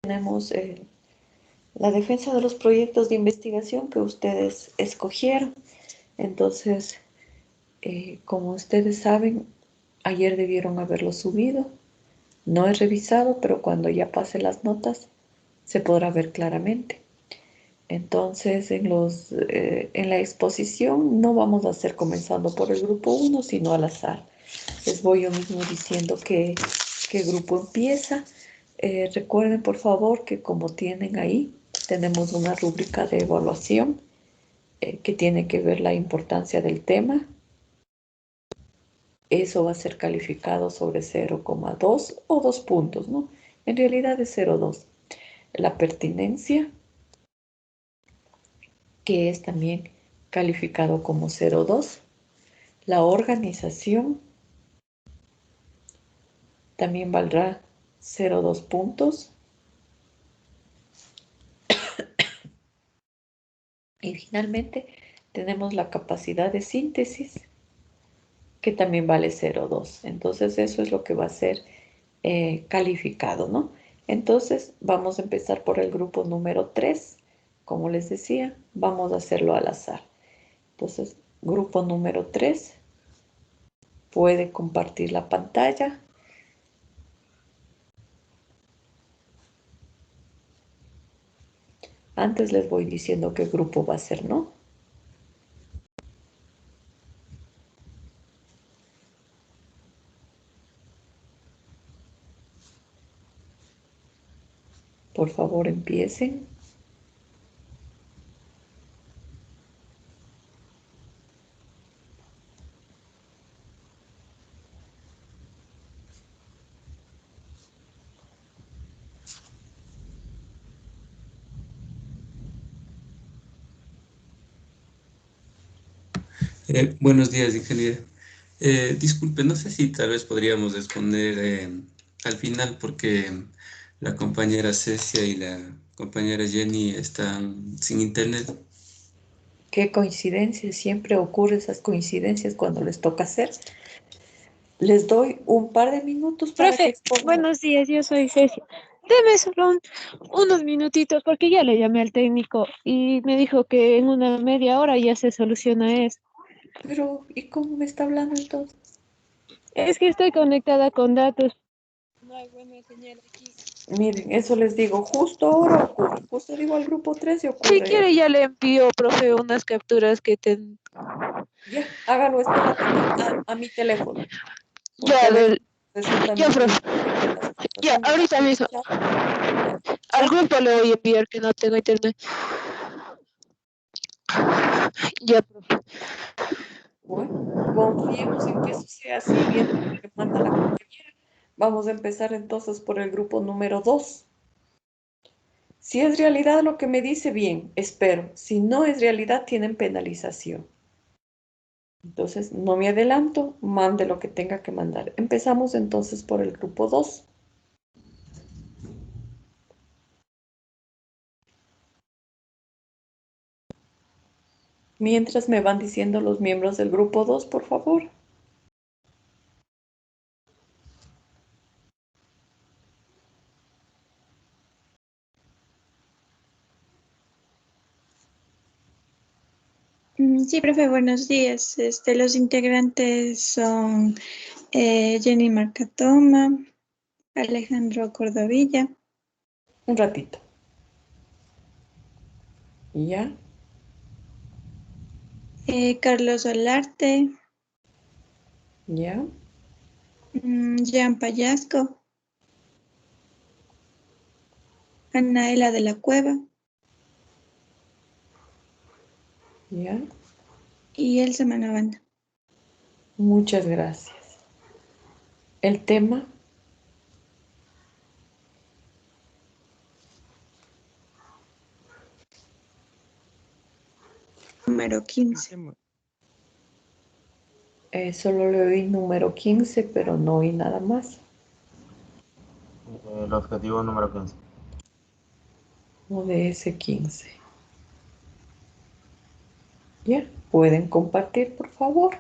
tenemos la defensa de los proyectos de investigación que ustedes escogieron. Entonces, como ustedes saben, ayer debieron haberlo subido. No he revisado, pero cuando ya pase las notas se podrá ver claramente. Entonces, en la exposición no vamos a hacer comenzando por el grupo 1, sino al azar. Les voy yo mismo diciendo qué grupo empieza. Recuerden, por favor, que como tienen ahí, tenemos una rúbrica de evaluación que tiene que ver la importancia del tema. Eso va a ser calificado sobre 0,2 o 2 puntos, ¿no? En realidad es 0,2. La pertinencia, que es también calificado como 0,2. La organización también valdrá 0,2 puntos. Y finalmente tenemos la capacidad de síntesis, que también vale 0,2. Entonces eso es lo que va a ser calificado, ¿no? Entonces vamos a empezar por el grupo número 3. Como les decía, vamos a hacerlo al azar. Entonces, grupo número 3 puede compartir la pantalla. Antes les voy diciendo qué grupo va a ser, ¿no? Por favor, empiecen. Buenos días, ingeniero. Disculpe, no sé si tal vez podríamos responder al final porque la compañera Cecia y la compañera Jenny están sin internet. Qué coincidencia, siempre ocurren esas coincidencias cuando les toca hacer. Les doy un par de minutos para que Profe, expongan. buenos días, yo soy Cecia. Deme solo unos minutitos porque ya le llamé al técnico y me dijo que en una media hora ya se soluciona eso. Pero, ¿y cómo me está hablando entonces? Es que estoy conectada con datos. No hay buena señal aquí. Miren, eso les digo, justo ahora ocurre. Justo digo al grupo 3 y Si ocurre quiere eso. ya le envío, profe, unas capturas que ten... Ya, hágalo, espérate a mi teléfono. Porque Ya, a veces resulta ya, medio profe. inconveniente las cosas. Ya, Envíame ahorita ahí mismo. al chat. Ya, Al chat. grupo le voy a enviar que no tengo internet. Ya, profe. Bueno, confiemos en que eso sea así, viendo lo que manda la compañera. Vamos a empezar entonces por el grupo número 2. Si es realidad lo que me dice, bien, espero. Si no es realidad, tienen penalización. Entonces, no me adelanto, mande lo que tenga que mandar. Empezamos entonces por el grupo 2. Mientras me van diciendo los miembros del grupo 2, por favor. Sí, profe, buenos días. Los integrantes son Jenny Marcatoma, Alejandro Cordovilla, Un ratito. ¿Ya? Carlos Olarte, ¿Ya? Jean Payasco, Anaela de la Cueva ¿Ya? y Elsa Manabanda. Muchas gracias. El tema, Número 15. solo le oí número 15, pero no oí nada más. El objetivo número 15. ODS 15. ¿Ya? ¿Pueden compartir, por favor?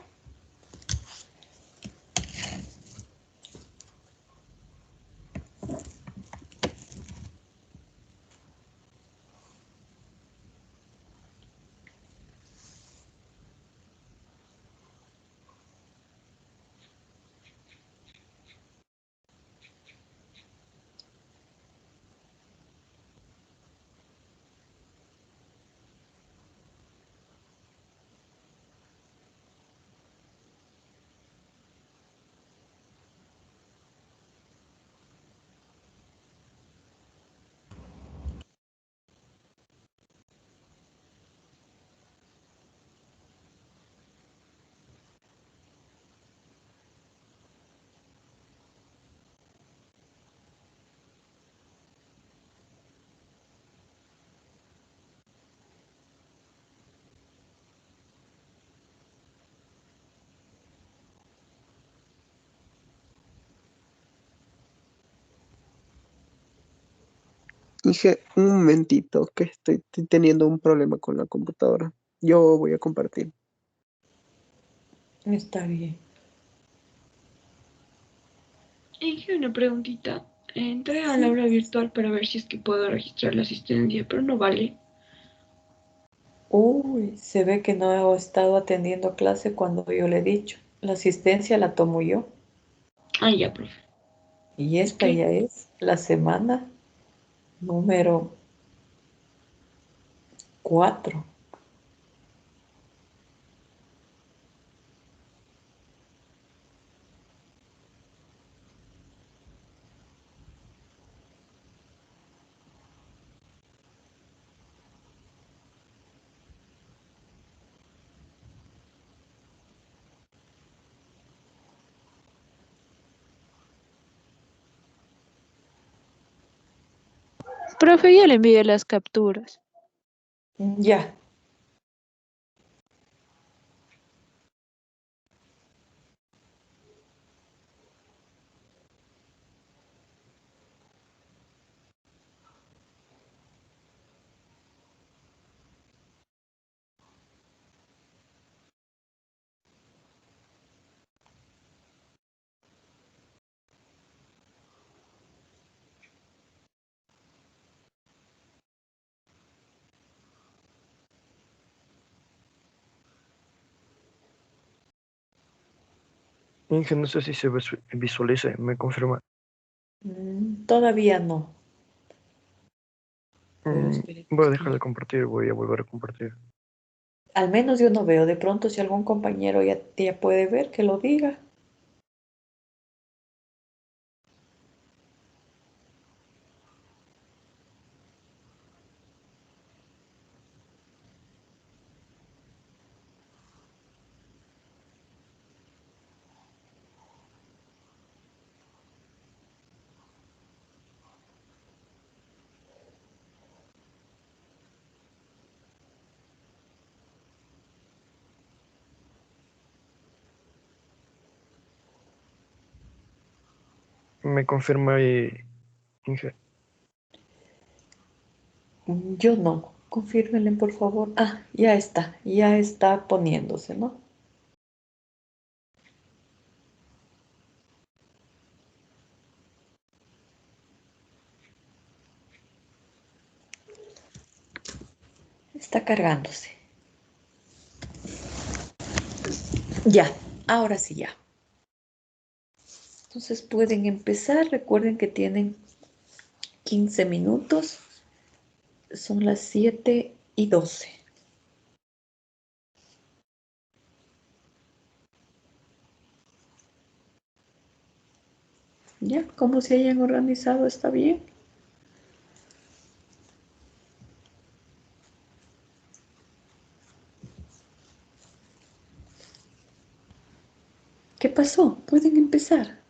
Dije, un momentito, que estoy teniendo un problema con la computadora. Yo voy a compartir. Está bien. Inge, una preguntita. Entré a la aula virtual para ver si es que puedo registrar la asistencia, pero no vale. Uy, se ve que no he estado atendiendo clase cuando yo le he dicho. La asistencia la tomo yo. Ah, ya, profe. Y Es esta que, ya es la semana número 4. Profe, ya le envié las capturas. Ya. Inge, no sé si se visualice, me confirma. Todavía no. Pero Voy esperemos a que dejar de ya. compartir, voy a volver a compartir. Al menos yo no veo. De pronto, si algún compañero ya puede ver, que lo diga. Me confirma y Inge. Yo no. Confírmenle, por favor. Ah, ya está poniéndose, ¿no? Está cargándose. Ya, ahora sí ya. Entonces pueden empezar. Recuerden que tienen 15 minutos. Son las 7:12. Ya, como se hayan organizado, está bien. ¿Qué pasó? Pueden empezar.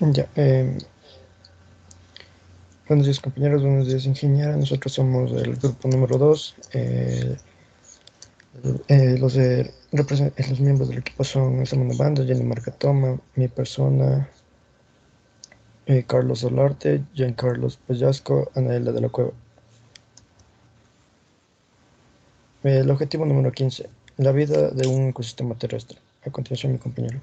Ya, buenos días compañeros, buenos días ingeniera. Nosotros somos el grupo número 2. Los miembros del equipo son Samuel Banda, Jenny Marcatoma, mi persona, Carlos Solarte, Giancarlos Pellasco, Anaela de la Cueva. El objetivo número 15, la vida de un ecosistema terrestre. A continuación, mi compañero.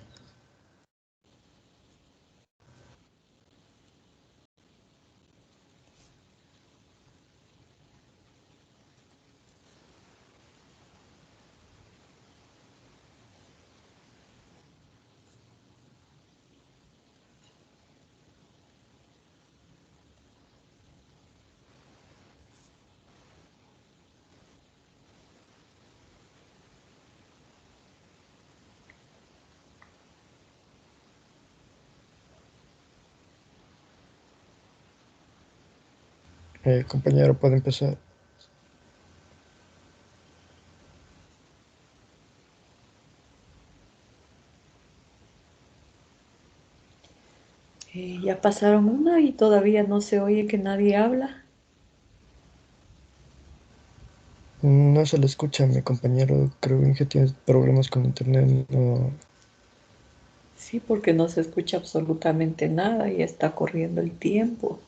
Compañero, puede empezar. Ya pasaron una y todavía no se oye que nadie habla. No se le escucha, mi compañero. Creo que tiene problemas con internet. No, Sí, porque no se escucha absolutamente nada y está corriendo el tiempo.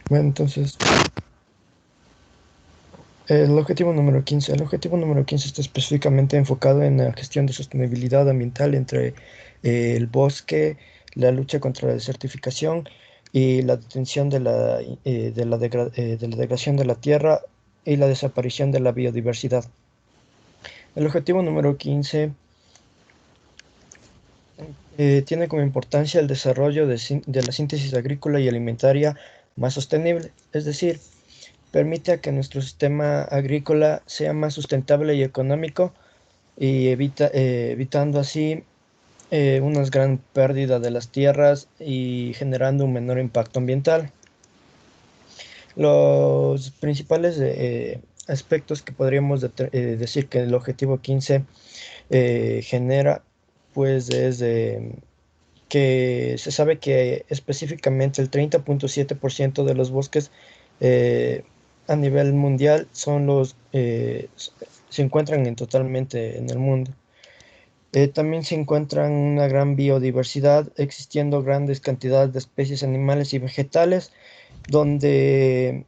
Bueno, entonces, el objetivo número 15. El objetivo número 15 está específicamente enfocado en la gestión de sostenibilidad ambiental entre el bosque, la lucha contra la desertificación y la detención de la degradación de la tierra y la desaparición de la biodiversidad. El objetivo número 15 tiene como importancia el desarrollo de la síntesis agrícola y alimentaria más sostenible, es decir, permite a que nuestro sistema agrícola sea más sustentable y económico y evitando así una gran pérdida de las tierras y generando un menor impacto ambiental. Los principales aspectos que podríamos decir que el objetivo 15 genera, pues es que se sabe que específicamente el 30.7% de los bosques a nivel mundial se encuentran totalmente en el mundo. También se encuentran una gran biodiversidad, existiendo grandes cantidades de especies animales y vegetales, donde,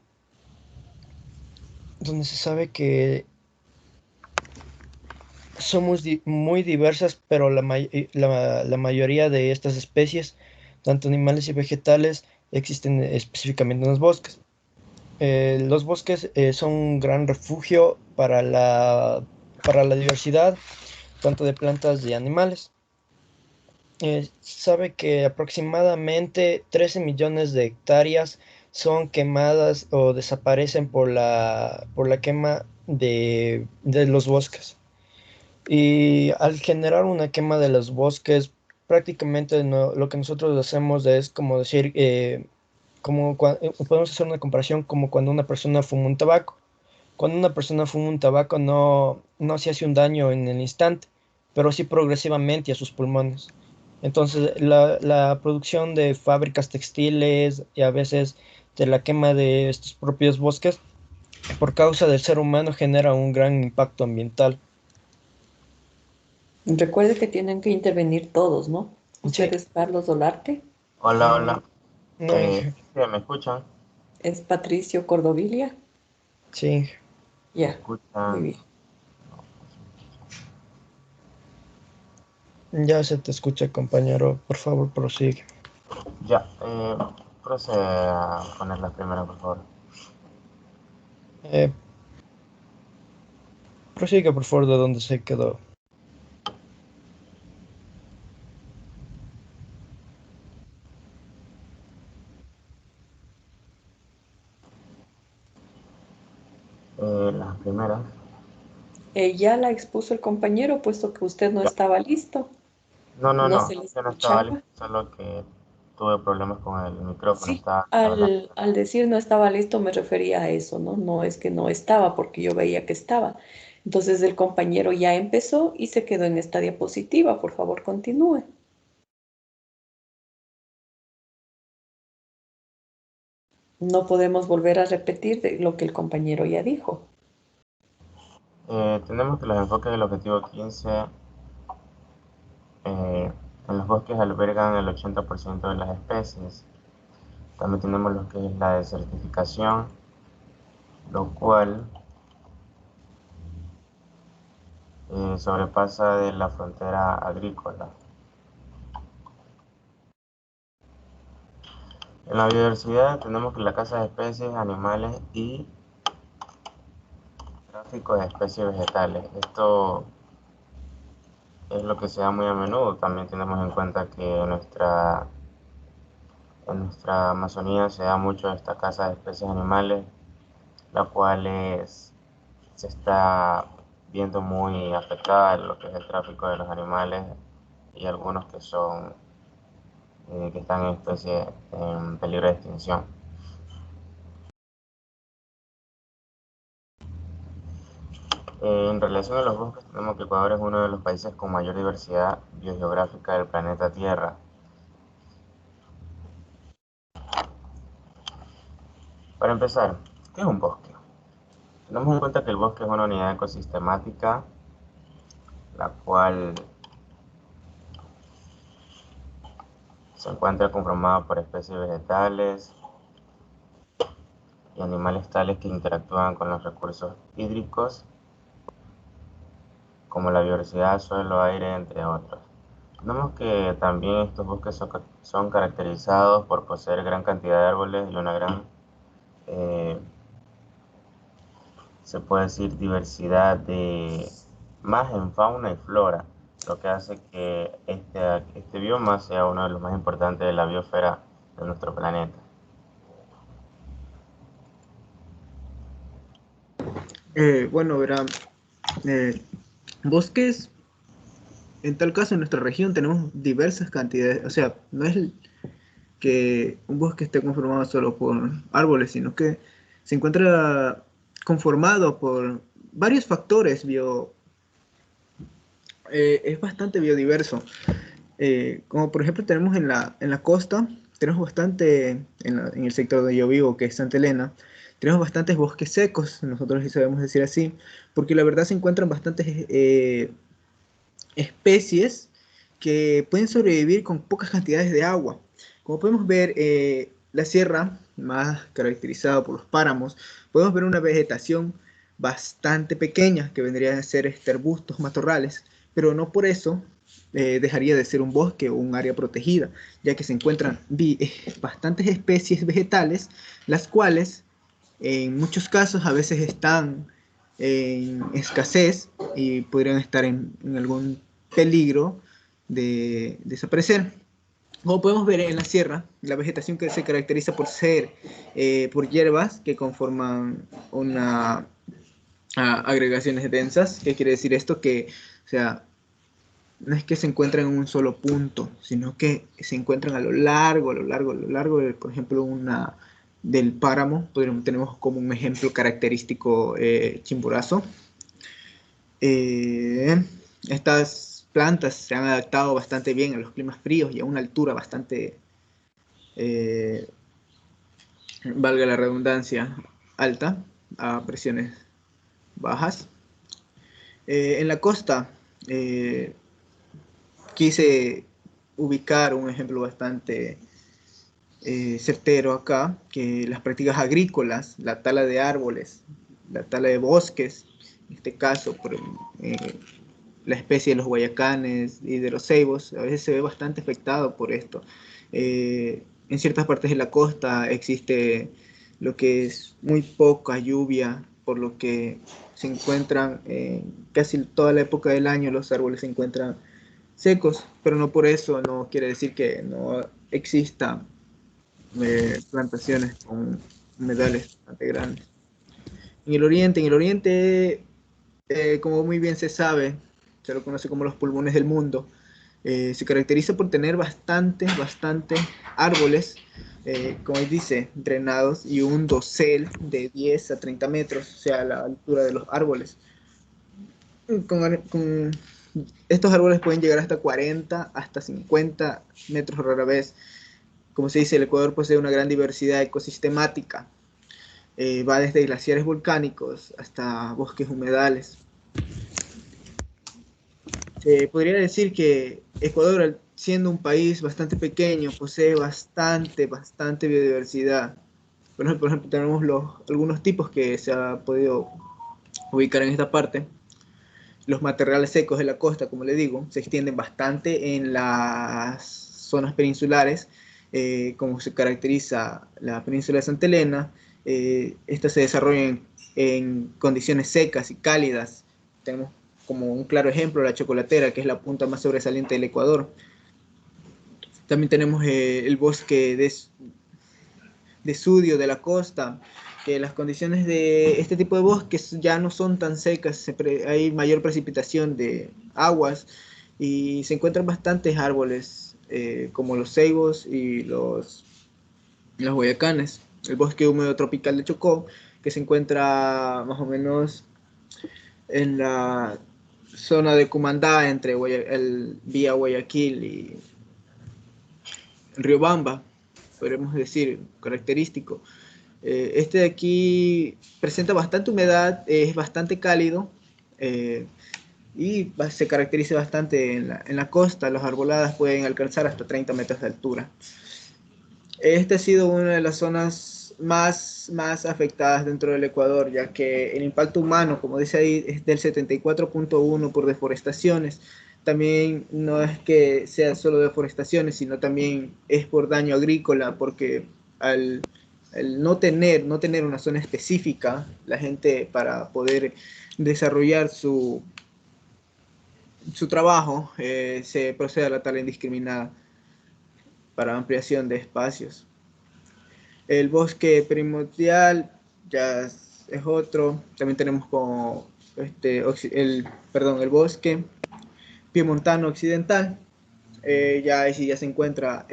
donde se sabe que somos muy diversas, pero la mayoría de estas especies, tanto animales y vegetales, existen específicamente en los bosques. Los bosques son un gran refugio para la diversidad, tanto de plantas y animales. Sabe que aproximadamente 13 millones de hectáreas son quemadas o desaparecen por la quema de los bosques. Y al generar una quema de los bosques, prácticamente lo que nosotros hacemos es como decir, podemos hacer una comparación como cuando una persona fuma un tabaco. Cuando una persona fuma un tabaco no se hace un daño en el instante, pero sí progresivamente a sus pulmones. Entonces, la producción de fábricas textiles y a veces de la quema de estos propios bosques, por causa del ser humano, genera un gran impacto ambiental. Recuerde que tienen que intervenir todos, ¿no? Sí, Usted es Carlos Olarte, Hola, hola. no, Inge. ¿Sí me escuchan? es Patricio Cordovilia. Sí, Inge. ¿Me Ya, muy escuchan? bien. Ya se te escucha, compañero. Por favor, prosigue. Ya, procede a poner la primera, por favor. Eh, Prosigue, por favor, de donde se quedó. Las primeras. Ya la expuso el compañero, puesto que usted no Ya. estaba listo, No, no, no no, se le yo no estaba listo, escuchaba. solo que tuve problemas con el micrófono, Sí, estaba hablando. al decir no estaba listo me refería a eso, ¿no? No es que no estaba, porque yo veía que estaba. Entonces el compañero ya empezó y se quedó en esta diapositiva. Por favor, continúe. No podemos volver a repetir de lo que el compañero ya dijo. Tenemos que los enfoques del objetivo 15 en los bosques albergan el 80% de las especies. También tenemos lo que es la desertificación, lo cual sobrepasa de la frontera agrícola. En la biodiversidad tenemos que la caza de especies, animales y tráfico de especies vegetales. Esto es lo que se da muy a menudo. También tenemos en cuenta que en nuestra Amazonía se da mucho esta caza de especies animales, la cual se está viendo muy afectada en lo que es el tráfico de los animales y algunos que están en especie en peligro de extinción. En relación a los bosques, tenemos que Ecuador es uno de los países con mayor diversidad biogeográfica del planeta Tierra. Para empezar, ¿qué es un bosque? Tenemos en cuenta que el bosque es una unidad ecosistemática, la cual Se encuentra conformado por especies vegetales y animales tales que interactúan con los recursos hídricos, como la biodiversidad, suelo, aire, entre otros. Vemos que también estos bosques son caracterizados por poseer gran cantidad de árboles y una gran, se puede decir, diversidad más en fauna y flora, lo que hace que este bioma sea uno de los más importantes de la biosfera de nuestro planeta. Bueno, verán, bosques, en tal caso en nuestra región tenemos diversas cantidades, o sea, no es que un bosque esté conformado solo por árboles, sino que se encuentra conformado por varios factores es bastante biodiverso. Como por ejemplo tenemos en la costa, tenemos bastante, en el sector donde yo vivo, que es Santa Elena, tenemos bastantes bosques secos, nosotros sí sabemos decir así, porque la verdad se encuentran bastantes especies que pueden sobrevivir con pocas cantidades de agua. Como podemos ver, la sierra, más caracterizada por los páramos, podemos ver una vegetación bastante pequeña, que vendría a ser arbustos, matorrales, pero no por eso dejaría de ser un bosque o un área protegida, ya que se encuentran bastantes especies vegetales, las cuales en muchos casos a veces están en escasez y podrían estar en algún peligro de desaparecer. Como podemos ver en la sierra, la vegetación que se caracteriza por ser por hierbas que conforman una agregaciones densas. ¿Qué quiere decir esto? Que, o sea, no es que se encuentren en un solo punto, sino que se encuentran a lo largo, de, por ejemplo, del páramo. Tenemos como un ejemplo característico Chimborazo. Estas plantas se han adaptado bastante bien a los climas fríos y a una altura bastante, valga la redundancia, alta, a presiones bajas. En la costa quise ubicar un ejemplo bastante certero acá, que las prácticas agrícolas, la tala de árboles, la tala de bosques, en este caso por la especie de los guayacanes y de los ceibos, a veces se ve bastante afectado por esto. En ciertas partes de la costa existe lo que es muy poca lluvia, por lo que se encuentran casi toda la época del año los árboles se encuentran secos, pero no por eso no quiere decir que no exista plantaciones con humedales bastante grandes. En el oriente, como muy bien se sabe, se lo conoce como los pulmones del mundo, se caracteriza por tener bastante árboles, como dice, drenados, y un dosel de 10 a 30 metros, o sea, la altura de los árboles. Con estos árboles pueden llegar hasta 40, hasta 50 metros rara vez. Como se dice, el Ecuador posee una gran diversidad ecosistemática. Va desde glaciares volcánicos hasta bosques humedales. Podría decir que Ecuador, siendo un país bastante pequeño, posee bastante biodiversidad. Por ejemplo tenemos algunos tipos que se ha podido ubicar en esta parte. Los matorrales secos de la costa, como le digo, se extienden bastante en las zonas peninsulares, como se caracteriza la península de Santa Elena. Estas se desarrollan en condiciones secas y cálidas. Tenemos como un claro ejemplo la chocolatera, que es la punta más sobresaliente del Ecuador. También tenemos el bosque de sudio de la costa, que las condiciones de este tipo de bosques ya no son tan secas, hay mayor precipitación de aguas y se encuentran bastantes árboles como los ceibos y los guayacanes. El bosque húmedo tropical de Chocó, que se encuentra más o menos en la zona de Cumandá, entre vía Guayaquil y Riobamba, podríamos decir, característico. Este de aquí presenta bastante humedad, es bastante cálido, y se caracteriza bastante en la costa. Las arboladas pueden alcanzar hasta 30 metros de altura. Esta ha sido una de las zonas más afectadas dentro del Ecuador, ya que el impacto humano, como dice ahí, es del 74.1 por deforestaciones. También no es que sea solo deforestaciones, sino también es por daño agrícola, porque al no tener una zona específica, la gente para poder desarrollar su trabajo, se procede a la tala indiscriminada para ampliación de espacios. El bosque primordial ya es otro. También tenemos como el bosque piemontano occidental. Ya se encuentra,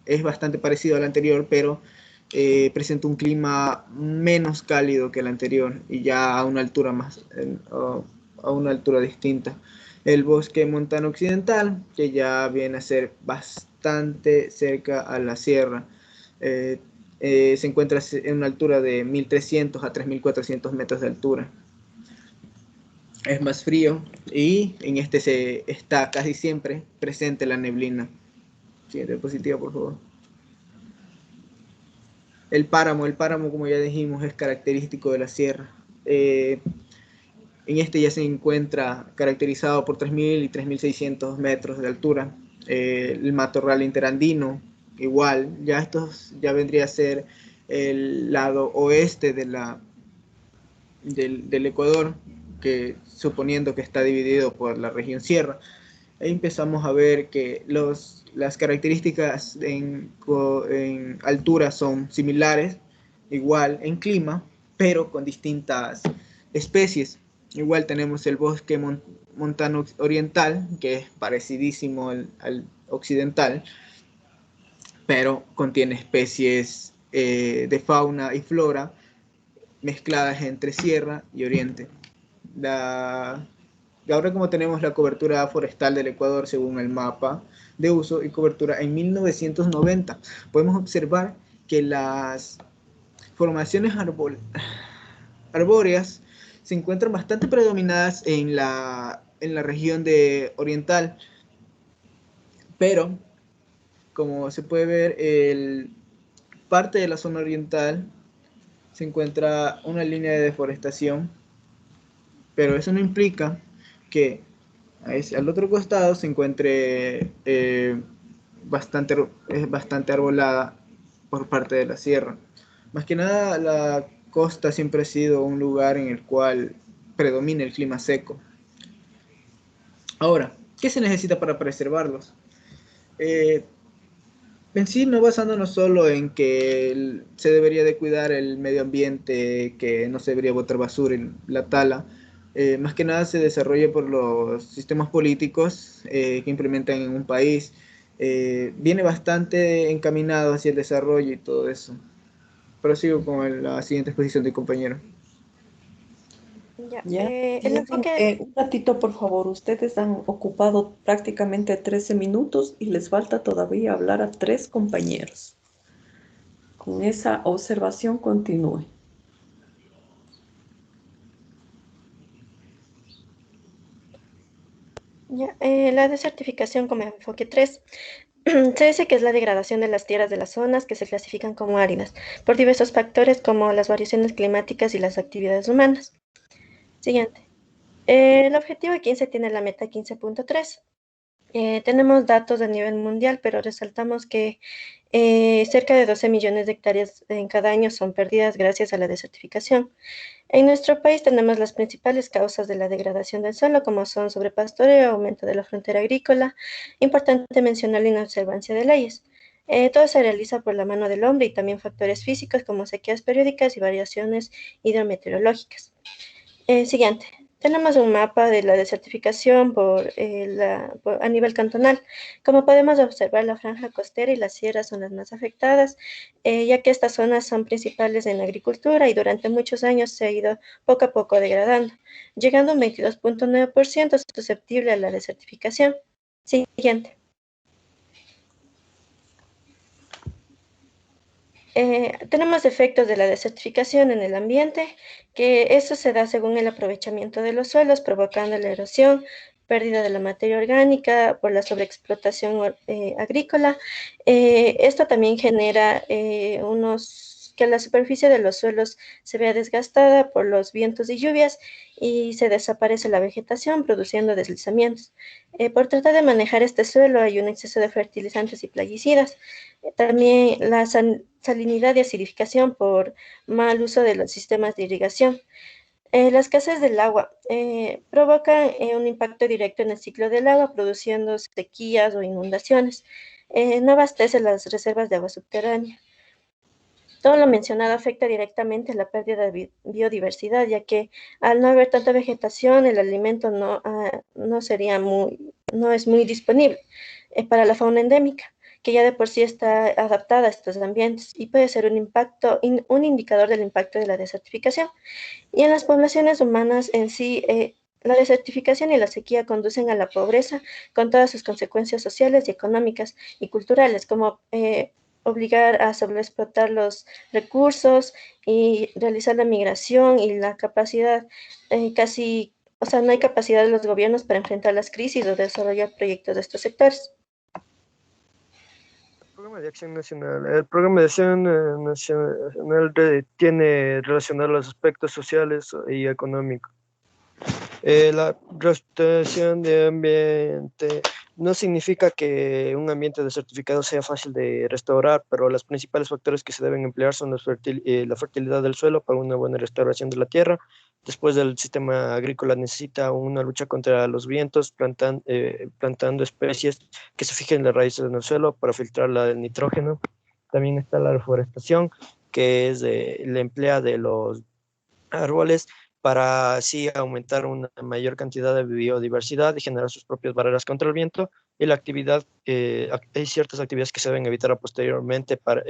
es bastante parecido al anterior, pero presenta un clima menos cálido que el anterior y ya a una altura a una altura distinta. El bosque montano occidental, que ya viene a ser bastante cerca a la sierra. Se encuentra en una altura de 1.300 a 3.400 metros de altura. Es más frío y en está casi siempre presente la neblina. Siguiente diapositiva, por favor. El páramo, como ya dijimos, es característico de la sierra. En este ya se encuentra caracterizado por 3.000 y 3.600 metros de altura. El matorral interandino, igual, ya vendría a ser el lado oeste del Ecuador, que suponiendo que está dividido por la región sierra. Ahí empezamos a ver que las características en altura son similares, igual en clima, pero con distintas especies. Igual tenemos el bosque montano oriental, que es parecidísimo al occidental, pero contiene especies de fauna y flora mezcladas entre sierra y oriente. Ahora, como tenemos la cobertura forestal del Ecuador según el mapa de uso y cobertura en 1990, podemos observar que las formaciones arbóreas se encuentran bastante predominadas en la región oriental, pero como se puede ver, parte de la zona oriental se encuentra una línea de deforestación, pero eso no implica que al otro costado se encuentre bastante arbolada por parte de la sierra. Más que nada, la costa siempre ha sido un lugar en el cual predomina el clima seco. Ahora, ¿qué se necesita para preservarlos? En sí, no basándonos solo en que se debería de cuidar el medio ambiente, que no se debería botar basura en la tala, más que nada se desarrolla por los sistemas políticos que implementan en un país. Viene bastante encaminado hacia el desarrollo y todo eso. Prosigo con la siguiente exposición de compañero. Ya, Ya, el tienen enfoque, un ratito, por favor. Ustedes han ocupado prácticamente 13 minutos y les falta todavía hablar a 3 compañeros. Con esa observación continúe. ya, la desertificación como enfoque 3 se dice que es la degradación de las tierras de las zonas que se clasifican como áridas por diversos factores como las variaciones climáticas y las actividades humanas. Siguiente. El objetivo 15 tiene la meta 15.3. Tenemos datos a nivel mundial, pero resaltamos que cerca de 12 millones de hectáreas en cada año son perdidas gracias a la desertificación. En nuestro país tenemos las principales causas de la degradación del suelo, como son sobrepastoreo, aumento de la frontera agrícola. Importante mencionar la inobservancia de leyes. Todo se realiza por la mano del hombre y también factores físicos como sequías periódicas y variaciones hidrometeorológicas. Siguiente. Tenemos un mapa de la desertificación a nivel cantonal. Como podemos observar, la franja costera y las sierras son las más afectadas, ya que estas zonas son principales en la agricultura y durante muchos años se ha ido poco a poco degradando, llegando a un 22.9% susceptible a la desertificación. Siguiente. Tenemos efectos de la desertificación en el ambiente, que eso se da según el aprovechamiento de los suelos, provocando la erosión, pérdida de la materia orgánica por la sobreexplotación agrícola. Esto también genera que la superficie de los suelos se vea desgastada por los vientos y lluvias y se desaparece la vegetación, produciendo deslizamientos. Por tratar de manejar este suelo hay un exceso de fertilizantes y plaguicidas. También la salinidad y acidificación por mal uso de los sistemas de irrigación. La escasez del agua provoca un impacto directo en el ciclo del agua, produciendo sequías o inundaciones. No abastece las reservas de agua subterránea. Todo lo mencionado afecta directamente a la pérdida de biodiversidad, ya que al no haber tanta vegetación, el alimento no es muy disponible para la fauna endémica, que ya de por sí está adaptada a estos ambientes y puede ser un indicador del impacto de la desertificación. Y en las poblaciones humanas en sí, la desertificación y la sequía conducen a la pobreza con todas sus consecuencias sociales y económicas y culturales, como obligar a sobreexplotar los recursos y realizar la migración y la capacidad no hay capacidad de los gobiernos para enfrentar las crisis o desarrollar proyectos de estos sectores. Programa de Acción Nacional. El Programa de Acción Nacional tiene relacionado los aspectos sociales y económicos. La restauración de ambiente no significa que un ambiente desertificado sea fácil de restaurar, pero los principales factores que se deben emplear son la fertilidad del suelo para una buena restauración de la tierra. Después, el sistema agrícola necesita una lucha contra los vientos, plantando especies que se fijen en las raíces del suelo para filtrar el nitrógeno. También está la reforestación, que es el empleo de los árboles para así aumentar una mayor cantidad de biodiversidad y generar sus propias barreras contra el viento. Y hay ciertas actividades que se deben evitar posteriormente para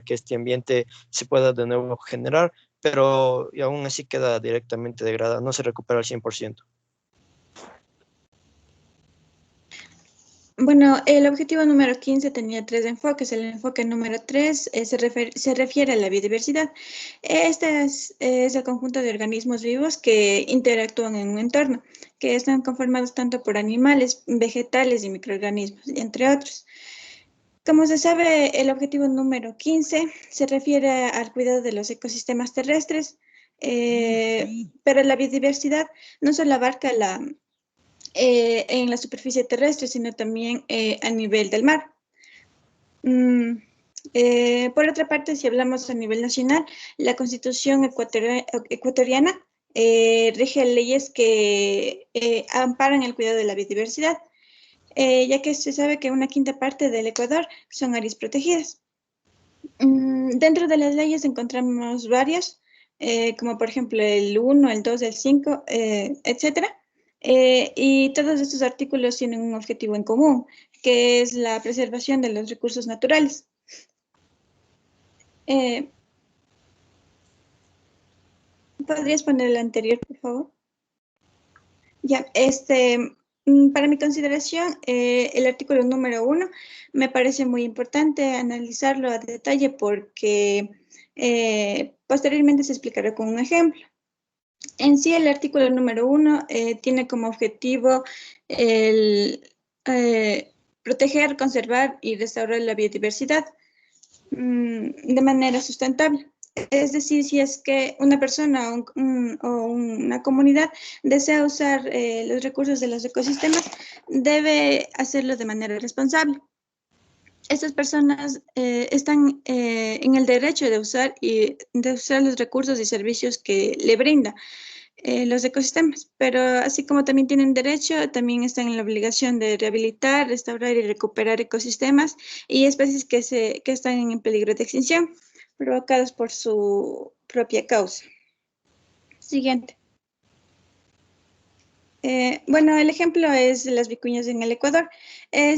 que este ambiente se pueda de nuevo generar, pero y aún así queda directamente degradado, no se recupera al 100%. Bueno, el objetivo número 15 tenía 3 enfoques. El enfoque número 3 se refiere a la biodiversidad. Este es el conjunto de organismos vivos que interactúan en un entorno, que están conformados tanto por animales, vegetales y microorganismos, entre otros. Como se sabe, el objetivo número 15 se refiere al cuidado de los ecosistemas terrestres, pero la biodiversidad no solo abarca en la superficie terrestre, sino también a nivel del mar. Por otra parte, si hablamos a nivel nacional, la Constitución ecuatoriana rige leyes que amparan el cuidado de la biodiversidad, ya que se sabe que una quinta parte del Ecuador son áreas protegidas. Dentro de las leyes encontramos varias, como por ejemplo el 1, el 2, el 5, etcétera. Y todos estos artículos tienen un objetivo en común, que es la preservación de los recursos naturales. ¿Podrías poner el anterior, por favor? Ya, para mi consideración, el artículo número 1 me parece muy importante analizarlo a detalle porque posteriormente se explicará con un ejemplo. En sí, el artículo número 1 tiene como objetivo el proteger, conservar y restaurar la biodiversidad de manera sustentable. Es decir, si es que una persona o una comunidad desea usar los recursos de los ecosistemas, debe hacerlo de manera responsable. Estas personas están en el derecho de usar los recursos y servicios que le brinda los ecosistemas, pero así como también tienen derecho, también están en la obligación de rehabilitar, restaurar y recuperar ecosistemas y especies que están en peligro de extinción, provocados por su propia causa. Siguiente. Bueno, el ejemplo es las vicuñas en el Ecuador.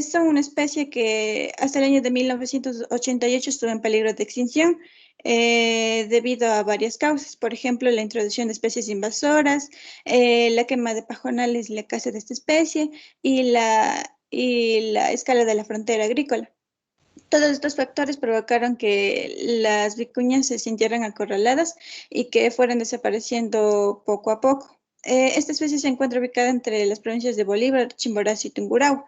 Son una especie que hasta el año de 1988 estuvo en peligro de extinción debido a varias causas. Por ejemplo, la introducción de especies invasoras, la quema de pajonales y la caza de esta especie y la escala de la frontera agrícola. Todos estos factores provocaron que las vicuñas se sintieran acorraladas y que fueran desapareciendo poco a poco. Esta especie se encuentra ubicada entre las provincias de Bolívar, Chimborazo y Tungurahua.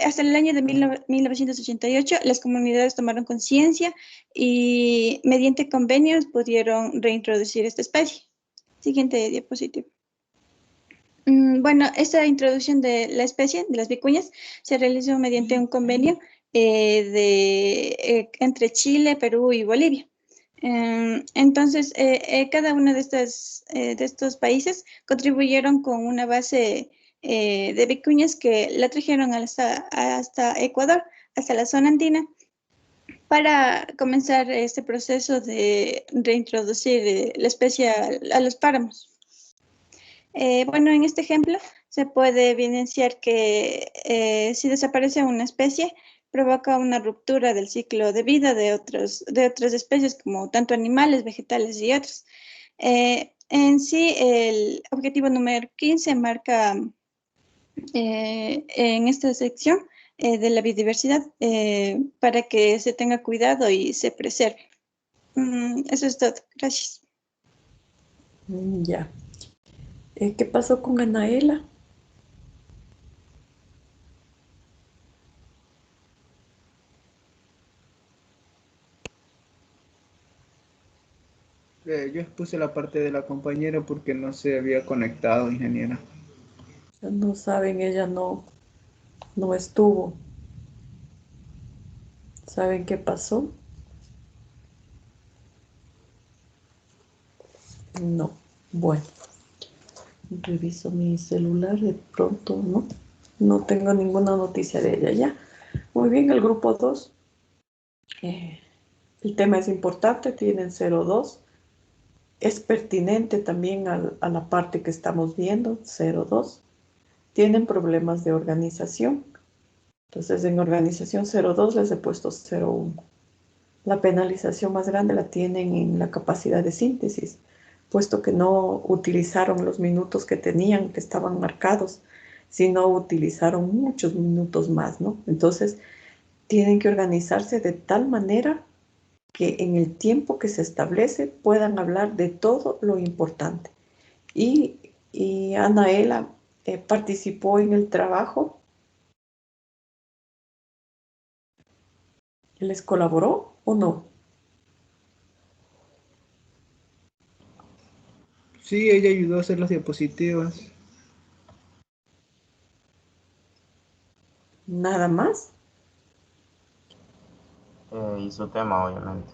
Hasta el año de 1988, las comunidades tomaron conciencia y mediante convenios pudieron reintroducir esta especie. Siguiente diapositiva. Bueno, esta introducción de la especie, de las vicuñas, se realizó mediante un convenio entre Chile, Perú y Bolivia. Entonces, cada uno de estos países contribuyeron con una base de vicuñas que la trajeron hasta Ecuador, hasta la zona andina, para comenzar este proceso de reintroducir la especie a los páramos. Bueno, en este ejemplo se puede evidenciar que si desaparece una especie, provoca una ruptura del ciclo de vida de otras especies, como tanto animales, vegetales y otros. En sí, el objetivo número 15 marca en esta sección de la biodiversidad para que se tenga cuidado y se preserve. Eso es todo. Gracias. Ya. ¿Qué pasó con Anaela? Yo expuse la parte de la compañera porque no se había conectado, ingeniera. No saben, ella no estuvo. ¿Saben qué pasó? No. Bueno, reviso mi celular, de pronto no tengo ninguna noticia de ella ya. Muy bien, el grupo 2. El tema es importante, tienen 0,2. Es pertinente también a la parte que estamos viendo, 0,2. Tienen problemas de organización. Entonces, en organización 0,2 les he puesto 0,1. La penalización más grande la tienen en la capacidad de síntesis, puesto que no utilizaron los minutos que tenían, que estaban marcados, sino utilizaron muchos minutos más, ¿no? Entonces, tienen que organizarse de tal manera que en el tiempo que se establece puedan hablar de todo lo importante. Y Anaela participó en el trabajo. ¿Les colaboró o no? Sí, ella ayudó a hacer las diapositivas. ¿Nada más? Y su tema, obviamente.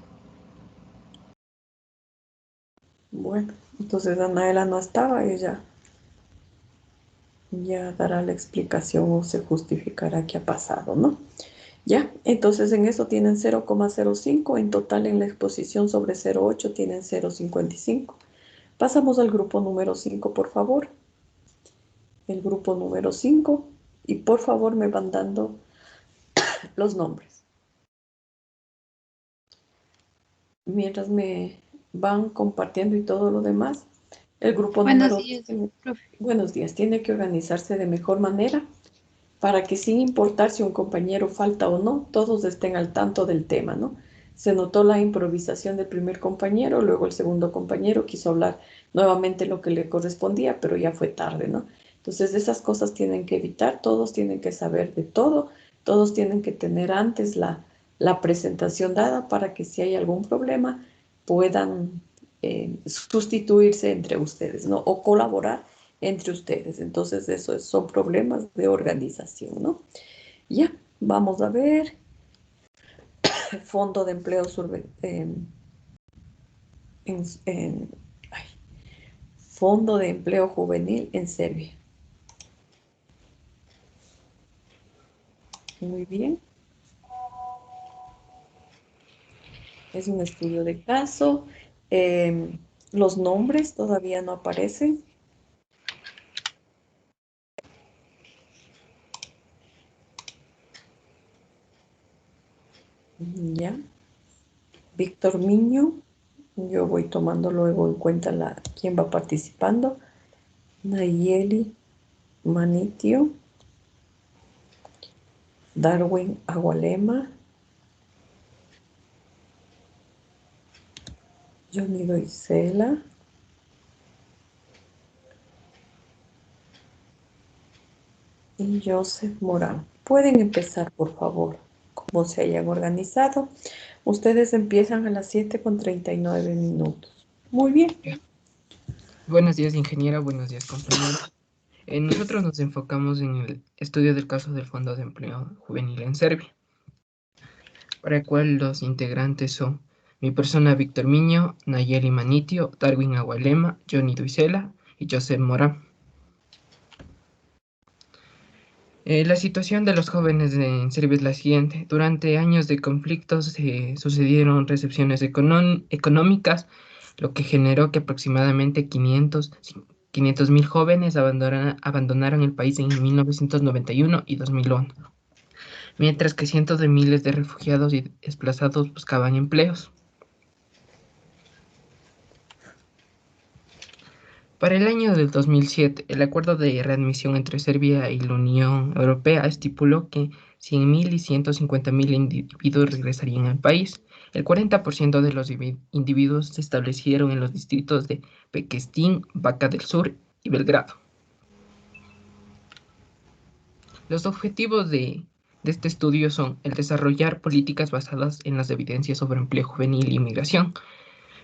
Bueno, entonces Anaela no estaba, ella ya dará la explicación o se justificará qué ha pasado, ¿no? Ya, entonces en eso tienen 0,05, en total en la exposición sobre 0,8 tienen 0,55. Pasamos al grupo número 5, por favor. El grupo número 5, y por favor me van dando los nombres. Mientras me van compartiendo y todo lo demás, el grupo número 2, buenos días, tiene que organizarse de mejor manera para que sin importar si un compañero falta o no, todos estén al tanto del tema, ¿no? Se notó la improvisación del primer compañero, luego el segundo compañero quiso hablar nuevamente lo que le correspondía, pero ya fue tarde, ¿no? Entonces esas cosas tienen que evitar, todos tienen que saber de todo, todos tienen que tener antes la presentación dada para que si hay algún problema puedan sustituirse entre ustedes, ¿no? O colaborar entre ustedes. Entonces, eso son problemas de organización, ¿no? Ya, vamos a ver. Fondo de Empleo Fondo de Empleo Juvenil en Serbia. Muy bien. Es un estudio de caso. Los nombres todavía no aparecen. Ya. Víctor Miño. Yo voy tomando luego en cuenta quién va participando. Nayeli Manitio. Darwin Agualema, Johnny Doisela, y Joseph Morán. Pueden empezar, por favor, como se hayan organizado. Ustedes empiezan a las 7:39. Muy bien. Buenos días, ingeniera. Buenos días, compañeros. Nosotros nos enfocamos en el estudio del caso del Fondo de Empleo Juvenil en Serbia, para el cual los integrantes son mi persona Víctor Miño, Nayeli Manitio, Darwin Agualema, Johnny Duisela y Joseph Morán. La situación de los jóvenes en Serbia es la siguiente. Durante años de conflictos sucedieron recepciones económicas, lo que generó que aproximadamente 500.000 jóvenes abandonaran el país en 1991 y 2001, mientras que cientos de miles de refugiados y desplazados buscaban empleos. Para el año del 2007, el acuerdo de readmisión entre Serbia y la Unión Europea estipuló que 100.000 y 150.000 individuos regresarían al país. El 40% de los individuos se establecieron en los distritos de Pequestín, Bačka del Sur y Belgrado. Los objetivos de este estudio son el desarrollar políticas basadas en las evidencias sobre empleo juvenil y migración,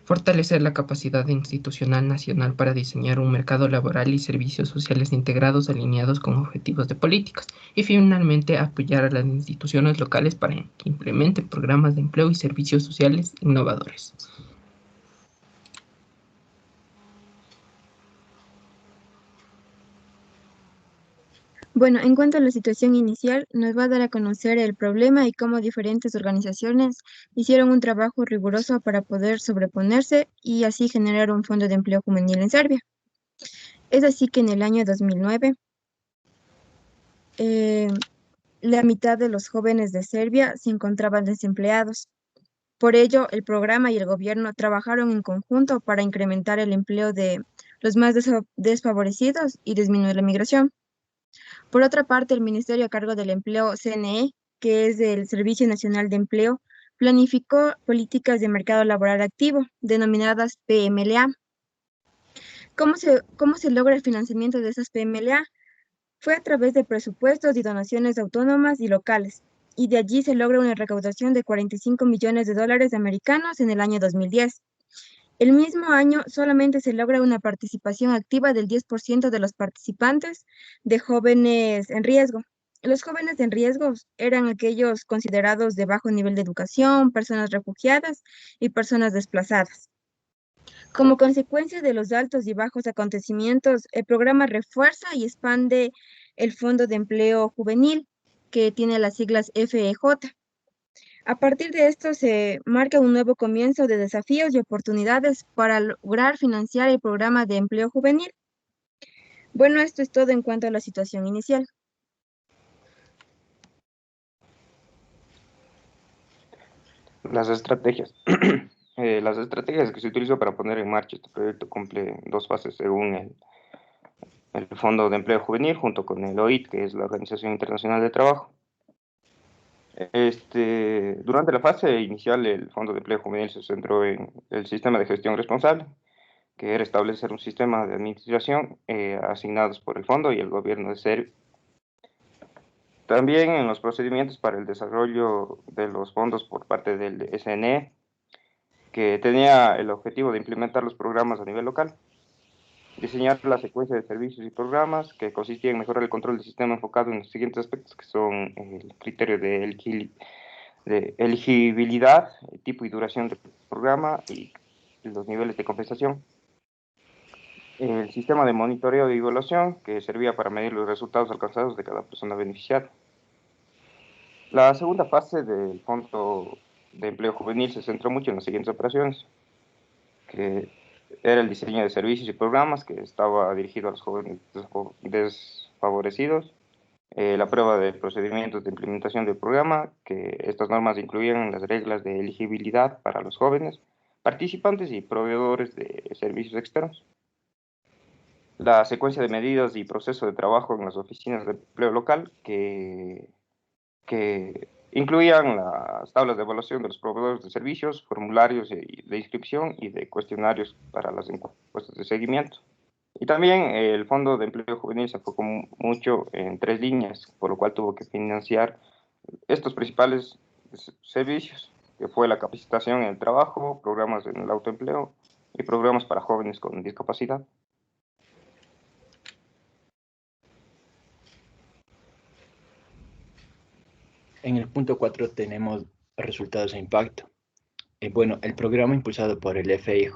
fortalecer la capacidad institucional nacional para diseñar un mercado laboral y servicios sociales integrados alineados con objetivos de políticas, y finalmente apoyar a las instituciones locales para que implementen programas de empleo y servicios sociales innovadores. Bueno, en cuanto a la situación inicial, nos va a dar a conocer el problema y cómo diferentes organizaciones hicieron un trabajo riguroso para poder sobreponerse y así generar un fondo de empleo juvenil en Serbia. Es así que en el año 2009, la mitad de los jóvenes de Serbia se encontraban desempleados. Por ello, el programa y el gobierno trabajaron en conjunto para incrementar el empleo de los más desfavorecidos y disminuir la migración. Por otra parte, el Ministerio a cargo del Empleo, CNE, que es el Servicio Nacional de Empleo, planificó políticas de mercado laboral activo, denominadas PMLA. ¿Cómo se logra el financiamiento de esas PMLA? Fue a través de presupuestos y donaciones autónomas y locales, y de allí se logra una recaudación de 45 millones de dólares americanos en el año 2010. El mismo año solamente se logra una participación activa del 10% de los participantes de jóvenes en riesgo. Los jóvenes en riesgo eran aquellos considerados de bajo nivel de educación, personas refugiadas y personas desplazadas. Como consecuencia de los altos y bajos acontecimientos, el programa refuerza y expande el Fondo de Empleo Juvenil, que tiene las siglas FEJ. A partir de esto se marca un nuevo comienzo de desafíos y oportunidades para lograr financiar el programa de empleo juvenil. Bueno, esto es todo en cuanto a la situación inicial. Las estrategias. Las estrategias que se utilizó para poner en marcha este proyecto cumplen dos fases según el Fondo de Empleo Juvenil junto con el OIT, que es la Organización Internacional de Trabajo. Durante la fase inicial, el Fondo de Empleo Juvenil se centró en el sistema de gestión responsable, que era establecer un sistema de administración asignados por el fondo y el gobierno de Serbia. También en los procedimientos para el desarrollo de los fondos por parte del SNE, que tenía el objetivo de implementar los programas a nivel local, diseñar la secuencia de servicios y programas, que consistía en mejorar el control del sistema enfocado en los siguientes aspectos, que son el criterio de elegibilidad, el tipo y duración del programa y los niveles de compensación. El sistema de monitoreo y evaluación, que servía para medir los resultados alcanzados de cada persona beneficiada. La segunda fase del Fondo de Empleo Juvenil se centró mucho en las siguientes operaciones, que era el diseño de servicios y programas, que estaba dirigido a los jóvenes desfavorecidos, la prueba de procedimientos de implementación del programa, que estas normas incluían las reglas de elegibilidad para los jóvenes, participantes y proveedores de servicios externos. La secuencia de medidas y proceso de trabajo en las oficinas de empleo local, que que incluían las tablas de evaluación de los proveedores de servicios, formularios de inscripción y de cuestionarios para las encuestas de seguimiento. Y también el Fondo de Empleo Juvenil se enfocó mucho en 3 líneas, por lo cual tuvo que financiar estos principales servicios, que fue la capacitación en el trabajo, programas en el autoempleo y programas para jóvenes con discapacidad. En el punto 4 tenemos resultados e impacto. Bueno, el programa impulsado por el FIJ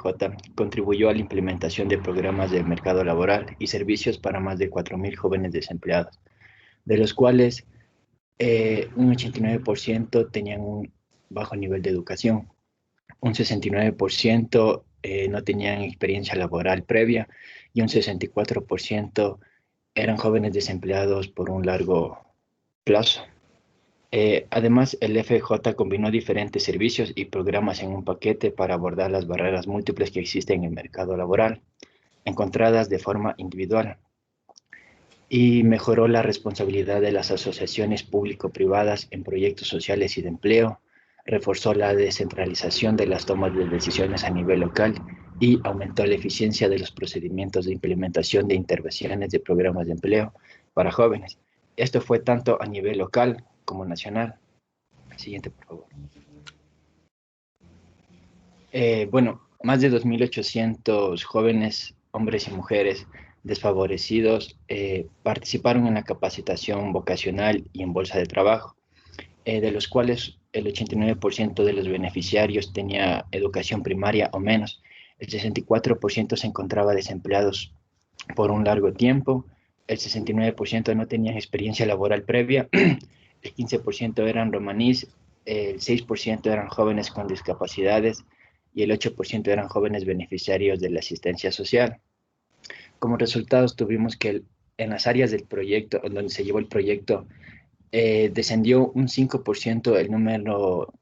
contribuyó a la implementación de programas de mercado laboral y servicios para más de 4.000 jóvenes desempleados, de los cuales un 89% tenían un bajo nivel de educación, un 69% no tenían experiencia laboral previa y un 64% eran jóvenes desempleados por un largo plazo. Además, el FJ combinó diferentes servicios y programas en un paquete para abordar las barreras múltiples que existen en el mercado laboral, encontradas de forma individual, y mejoró la responsabilidad de las asociaciones público-privadas en proyectos sociales y de empleo, reforzó la descentralización de las tomas de decisiones a nivel local y aumentó la eficiencia de los procedimientos de implementación de intervenciones de programas de empleo para jóvenes. Esto fue tanto a nivel local como nacional. Siguiente, por favor. Bueno, más de 2.800 jóvenes, hombres y mujeres desfavorecidos participaron en la capacitación vocacional y en bolsa de trabajo, de los cuales el 89% de los beneficiarios tenía educación primaria o menos, el 64% se encontraba desempleados por un largo tiempo, el 69% no tenían experiencia laboral previa, el 15% eran romaníes, el 6% eran jóvenes con discapacidades y el 8% eran jóvenes beneficiarios de la asistencia social. Como resultados tuvimos que en las áreas del proyecto, donde se llevó el proyecto, descendió un 5% el número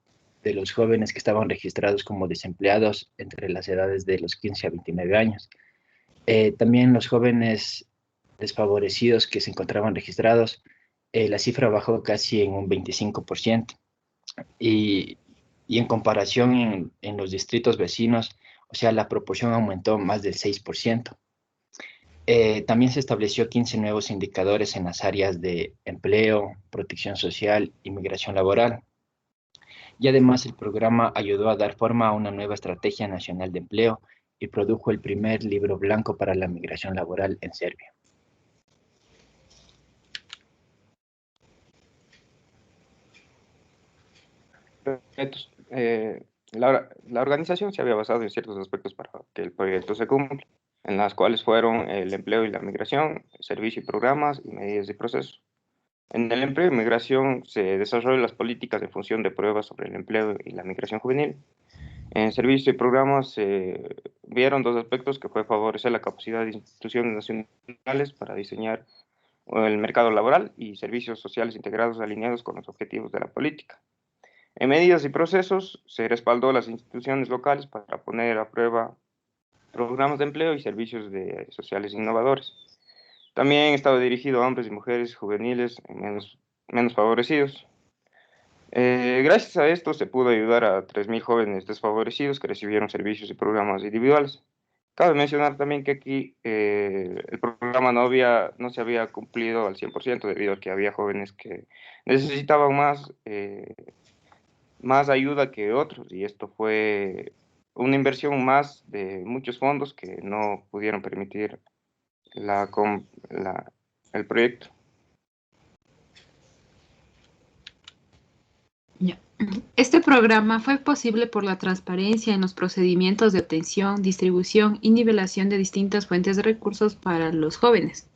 de los jóvenes que estaban registrados como desempleados entre las edades de los 15 a 29 años. También los jóvenes desfavorecidos que se encontraban registrados, la cifra bajó casi en un 25%. Y en comparación en los distritos vecinos, o sea, la proporción aumentó más del 6%. También se estableció 15 nuevos indicadores en las áreas de empleo, protección social y migración laboral. Y además el programa ayudó a dar forma a una nueva estrategia nacional de empleo y produjo el primer libro blanco para la migración laboral en Serbia. La organización se había basado en ciertos aspectos para que el proyecto se cumpla, en las cuales fueron el empleo y la migración, servicio y programas y medidas de proceso. En el empleo y migración se desarrollan las políticas en función de pruebas sobre el empleo y la migración juvenil. En servicio y programas se vieron 2 aspectos, que fue favorecer la capacidad de instituciones nacionales para diseñar el mercado laboral y servicios sociales integrados alineados con los objetivos de la política. En medidas y procesos se respaldó a las instituciones locales para poner a prueba programas de empleo y servicios sociales innovadores. También estaba dirigido a hombres y mujeres juveniles menos favorecidos. Gracias a esto se pudo ayudar a 3.000 jóvenes desfavorecidos que recibieron servicios y programas individuales. Cabe mencionar también que aquí el programa no se había cumplido al 100% debido a que había jóvenes que necesitaban más ayuda que otros, y esto fue una inversión más de muchos fondos que no pudieron permitir el proyecto. Este programa fue posible por la transparencia en los procedimientos de obtención, distribución y nivelación de distintas fuentes de recursos para los jóvenes.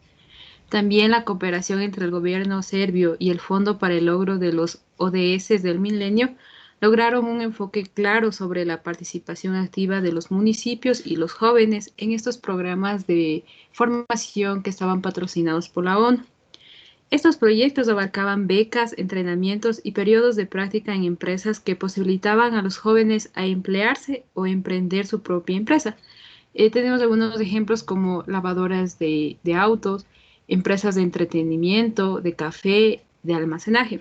También la cooperación entre el gobierno serbio y el Fondo para el Logro de los ODS del Milenio lograron un enfoque claro sobre la participación activa de los municipios y los jóvenes en estos programas de formación que estaban patrocinados por la ONU. Estos proyectos abarcaban becas, entrenamientos y periodos de práctica en empresas que posibilitaban a los jóvenes a emplearse o emprender su propia empresa. Tenemos algunos ejemplos como lavadoras de autos, empresas de entretenimiento, de café, de almacenaje.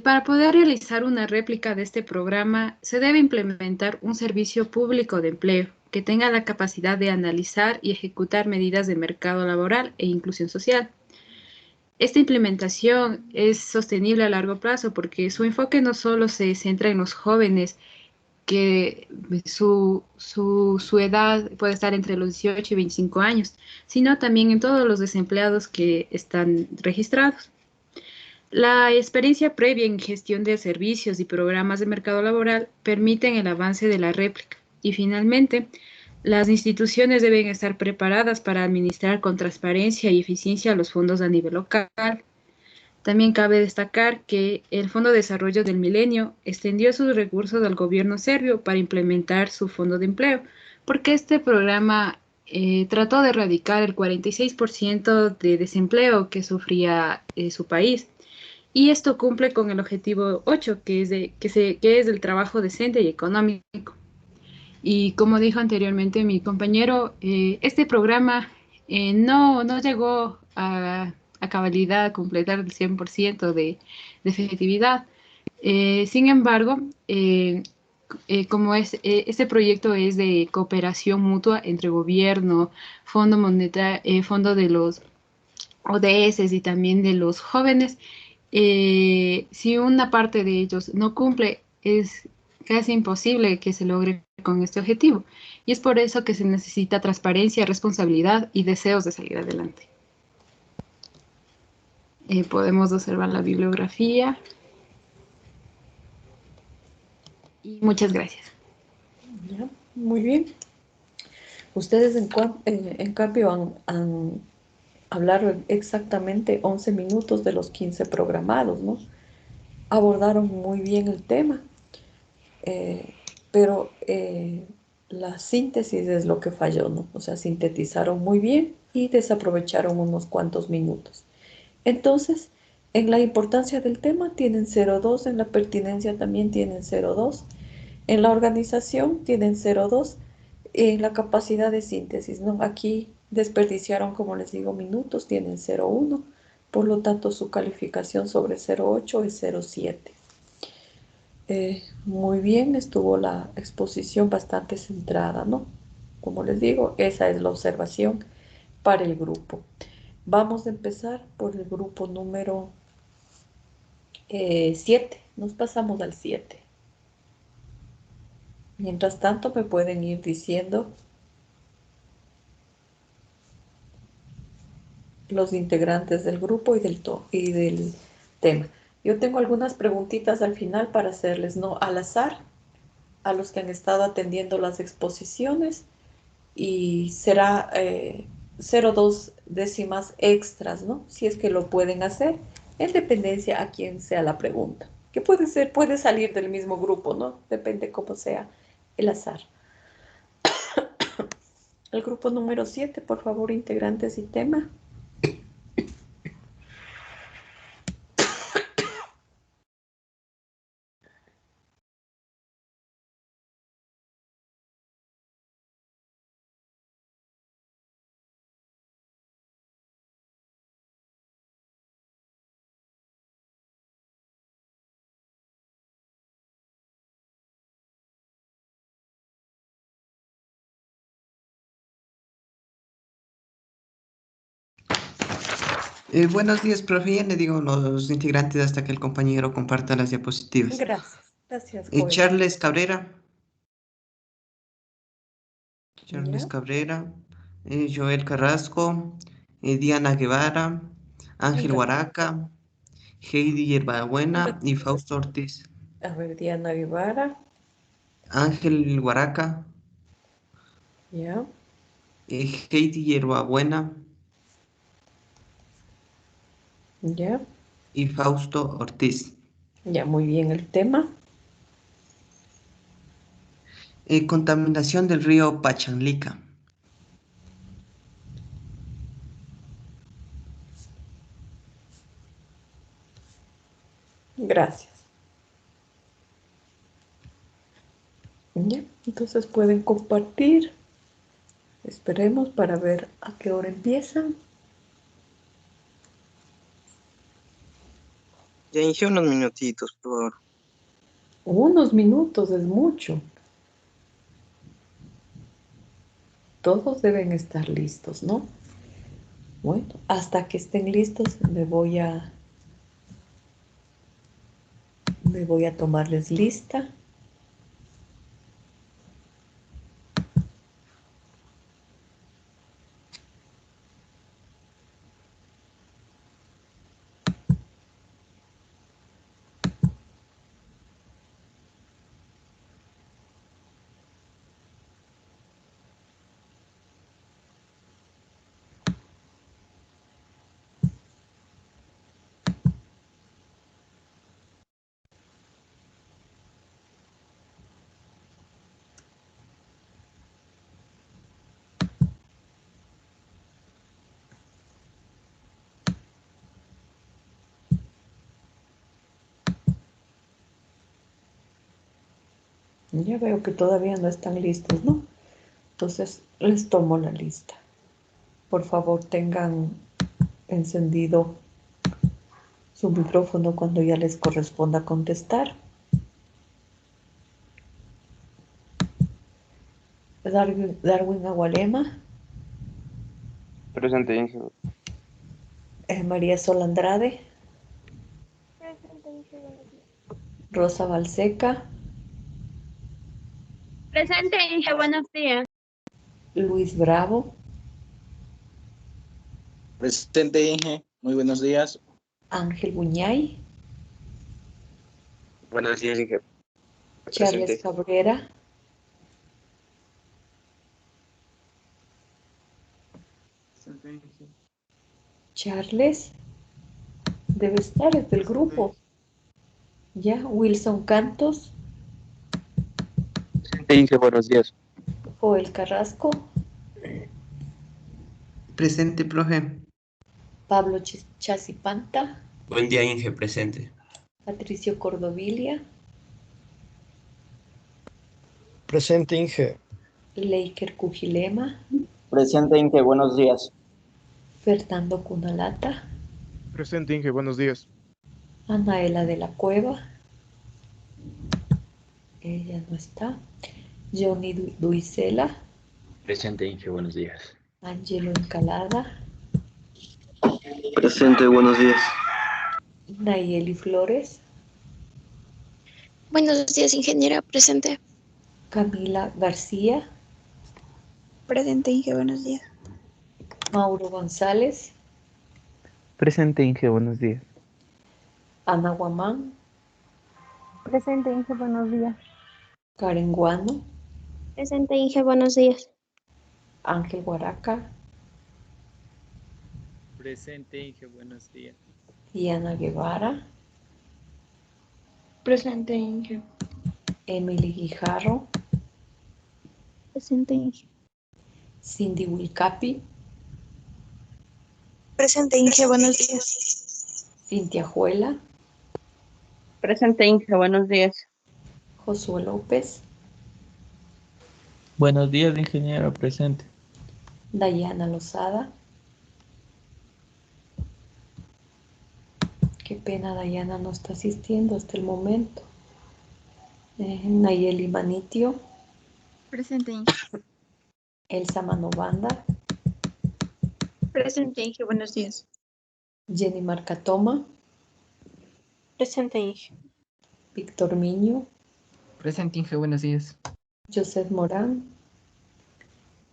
Para poder realizar una réplica de este programa, se debe implementar un servicio público de empleo que tenga la capacidad de analizar y ejecutar medidas de mercado laboral e inclusión social. Esta implementación es sostenible a largo plazo porque su enfoque no solo se centra en los jóvenes, que su edad puede estar entre los 18 y 25 años, sino también en todos los desempleados que están registrados. La experiencia previa en gestión de servicios y programas de mercado laboral permiten el avance de la réplica. Y finalmente, las instituciones deben estar preparadas para administrar con transparencia y eficiencia los fondos a nivel local. También cabe destacar que el Fondo de Desarrollo del Milenio extendió sus recursos al gobierno serbio para implementar su fondo de empleo, porque este programa trató de erradicar el 46% de desempleo que sufría su país. Y esto cumple con el objetivo 8, que es del trabajo decente y económico. Y como dijo anteriormente mi compañero, este programa no llegó a cabalidad, a completar el 100% de efectividad. Sin embargo, como este proyecto es de cooperación mutua entre gobierno, Fondo Monetario, Fondo de los ODS y también de los jóvenes, si una parte de ellos no cumple, es casi imposible que se logre con este objetivo. Y es por eso que se necesita transparencia, responsabilidad y deseos de salir adelante. Podemos observar la bibliografía. Y muchas gracias. Ya, muy bien. Ustedes en cambio han hablado exactamente 11 minutos de los 15 programados, ¿no? Abordaron muy bien el tema, pero la síntesis es lo que falló, ¿no? O sea, sintetizaron muy bien y desaprovecharon unos cuantos minutos. Entonces, en la importancia del tema tienen 0,2, en la pertinencia también tienen 0,2, en la organización tienen 0,2, en la capacidad de síntesis, ¿no? Aquí desperdiciaron, como les digo, minutos, tienen 0,1, por lo tanto su calificación sobre 0,8 es 0,7. Muy bien, estuvo la exposición bastante centrada, ¿no? Como les digo, esa es la observación para el grupo. Vamos a empezar por el grupo número 7. Nos pasamos al 7. Mientras tanto, me pueden ir diciendo los integrantes del grupo y del tema. Yo tengo algunas preguntitas al final para hacerles, ¿no? Al azar, a los que han estado atendiendo las exposiciones, y será 0,2 décimas extras, ¿no? Si es que lo pueden hacer, en dependencia a quién sea la pregunta. Que puede salir del mismo grupo, ¿no? Depende cómo sea el azar. El grupo número 7, por favor, integrantes y tema. Buenos días, profe. Ya le digo a los integrantes hasta que el compañero comparta las diapositivas. Gracias, gracias, joven. Charles Cabrera. Charles Ya. Cabrera. Joel Carrasco. Diana Guevara. Ángel Venga. Huaraca. Heidi Yerbabuena y Fausto Ortiz. A ver, Diana Guevara. Ángel Huaraca. Ya. Heidi Yerbabuena Ya. y Fausto Ortiz. Ya, muy bien el tema. Contaminación del río Pachanlica. Gracias. Ya, entonces pueden compartir. Esperemos para ver a qué hora empiezan. Ya inicié unos minutitos, por favor. Unos minutos es mucho. Todos deben estar listos, ¿no? Bueno, hasta que estén listos me voy a tomarles lista. Ya veo que todavía no están listos, ¿no? Entonces les tomo la lista. Por favor, tengan encendido su micrófono cuando ya les corresponda contestar. Darwin Agualema, Presente, Inge. María Sol Andrade, Presente, Inge, buenos días. Rosa Balseca, Presente, Inge, buenos días. Luis Bravo, Presente, Inge. Muy buenos días. Ángel Buñay, Buenos días, Inge. Charles Presente. Cabrera, Charles, debe estar, es del grupo. Ya, Wilson Cantos, Presente, Inge. Buenos días. Joel Carrasco, Presente, profe. Pablo Chasipanta, Buen día, Inge, presente. Patricio Cordovilia, Presente, Inge. Leiker Cujilema, Presente, Inge. Buenos días. Fernando Cunalata, Presente, Inge, buenos días. Anaela de la Cueva, ella no está, Johnny Duisela, Presente, Inge, buenos días. Angelo Encalada, Presente, buenos días. Nayeli Flores, Buenos días, ingeniera. Presente. Camila García, Presente, Inge, buenos días. Mauro González, Presente, Inge, buenos días. Ana Guamán, Presente, Inge, buenos días. Karen Guano, Presente, Inge. Buenos días. Ángel Guaraca, Presente, Inge, buenos días. Diana Guevara, Presente, Inge. Emily Guijarro, Presente, Inge. Cindy Wilcapi, Presente, Inge, buenos días. Cintia Juela, Presente, Inge, buenos días. Josué López, Buenos días, ingeniero, presente. Dayana Lozada. Qué pena, Dayana no está asistiendo hasta el momento. Nayeli Manitio, Presente, Inge. Elsa Manobanda, Presente, Inge, buenos días. Jenny Marcatoma, Presente, Inge. Víctor Miño, Presente, Inge, buenos días. Joseph Morán,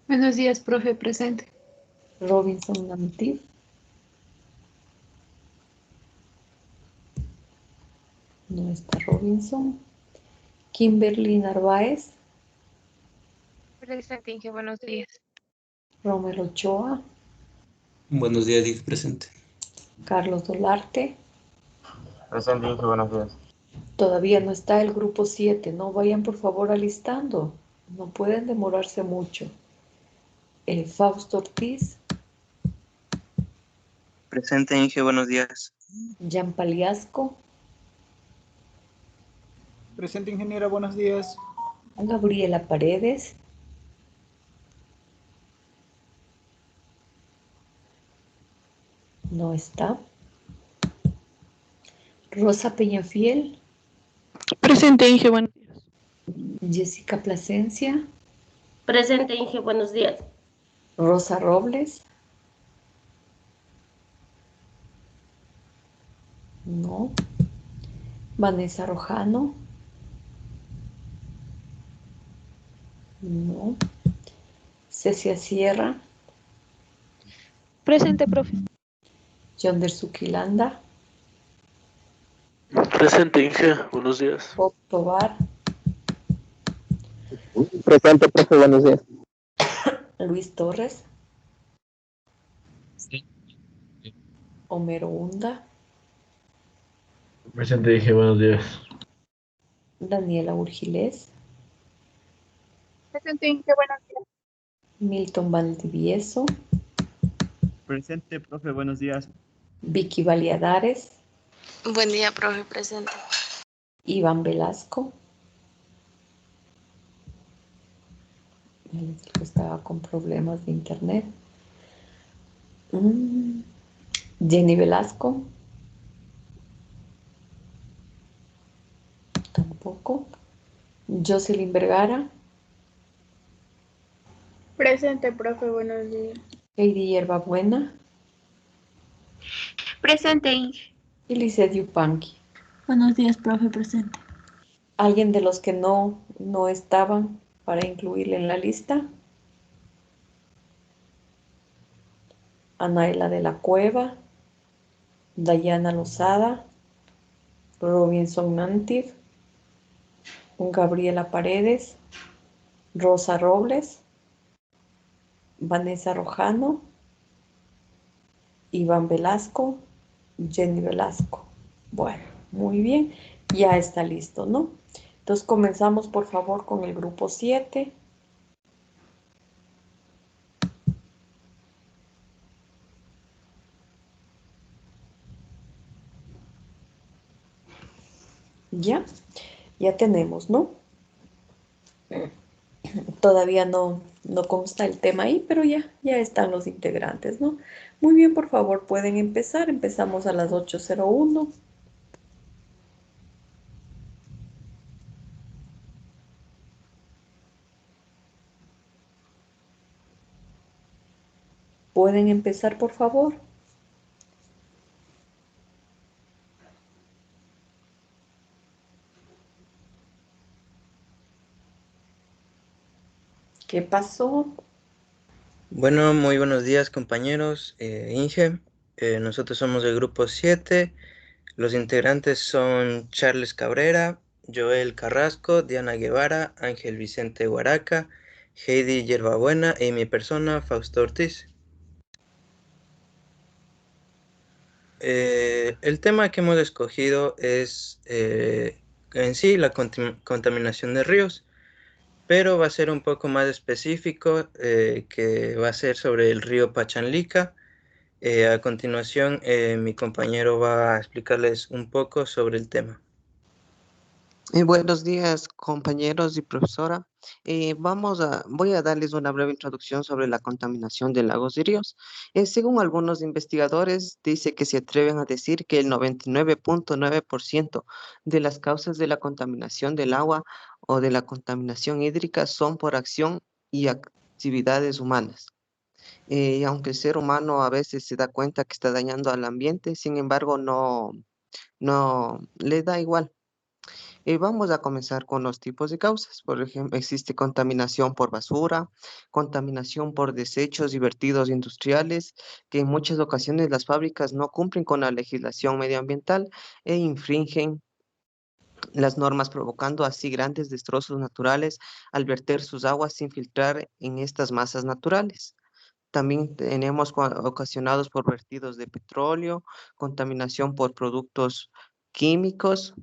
Buenos días, profe, presente. Robinson Namtiv, no está Robinson, Kimberly Narváez, Presente, Inge, buenos días. Romero Ochoa, Buenos días, Inge, presente. Carlos Dolarte. Presente, Inge, buenos días. Todavía no está el grupo 7, no vayan por favor alistando, no pueden demorarse mucho. Fausto Ortiz, Presente, Inge, buenos días. Jan Paliasco, Presente, ingeniera, buenos días. Gabriela Paredes, no está. Rosa Peñafiel. Presente, Inge, buenos días. Jessica Plasencia. Presente, Inge, buenos días. Rosa Robles. No. Vanessa Rojano. No. Cecia Sierra. Presente, profe. Yonder Suquilanda. Presente, Inge, buenos días. Bob Tobar. Presente, profe, buenos días. Luis Torres. Homero Hunda. Presente, Inge, buenos días. Daniela Urgilés. Presente, Inge, buenos días. Milton Valdivieso. Presente, profe, buenos días. Vicky Valiadares. Buen día, profe, presente. Iván Velasco. Estaba con problemas de internet. Jenny Velasco. Tampoco. Jocelyn Vergara. Presente, profe, buenos días. Heidi Hierbabuena. Presente, Inge. Y Lizeth Yupanqui. Buenos días, profe, presente. ¿Alguien de los que no estaban para incluirle en la lista? Anaela de la Cueva. Dayana Lozada. Robinson Nantiv. Gabriela Paredes. Rosa Robles. Vanessa Rojano. Iván Velasco. Jenny Velasco. Bueno, muy bien. Ya está listo, ¿no? Entonces comenzamos por favor con el grupo 7. Ya tenemos, ¿no? Todavía no consta el tema ahí, pero ya están los integrantes, ¿no? Muy bien, por favor, pueden empezar. Empezamos a las 8:01. ¿Pueden empezar, por favor? ¿Qué pasó? Bueno, muy buenos días, compañeros. Inge, nosotros somos del grupo 7. Los integrantes son Charles Cabrera, Joel Carrasco, Diana Guevara, Ángel Vicente Guaraca, Heidi Hierbabuena y mi persona, Fausto Ortiz. El tema que hemos escogido es en sí la contaminación de ríos, pero va a ser un poco más específico, que va a ser sobre el río Pachanlica. A continuación, mi compañero va a explicarles un poco sobre el tema. Buenos días, compañeros y profesora. Voy a darles una breve introducción sobre la contaminación de lagos y ríos. Según algunos investigadores, dice que se atreven a decir que el 99.9% de las causas de la contaminación del agua o de la contaminación hídrica son por acción y actividades humanas. Y aunque el ser humano a veces se da cuenta que está dañando al ambiente, sin embargo, no le da igual. Vamos a comenzar con los tipos de causas. Por ejemplo, existe contaminación por basura, contaminación por desechos y vertidos industriales, que en muchas ocasiones las fábricas no cumplen con la legislación medioambiental e infringen las normas, provocando así grandes destrozos naturales al verter sus aguas sin filtrar en estas masas naturales. También tenemos ocasionados por vertidos de petróleo, contaminación por productos químicos,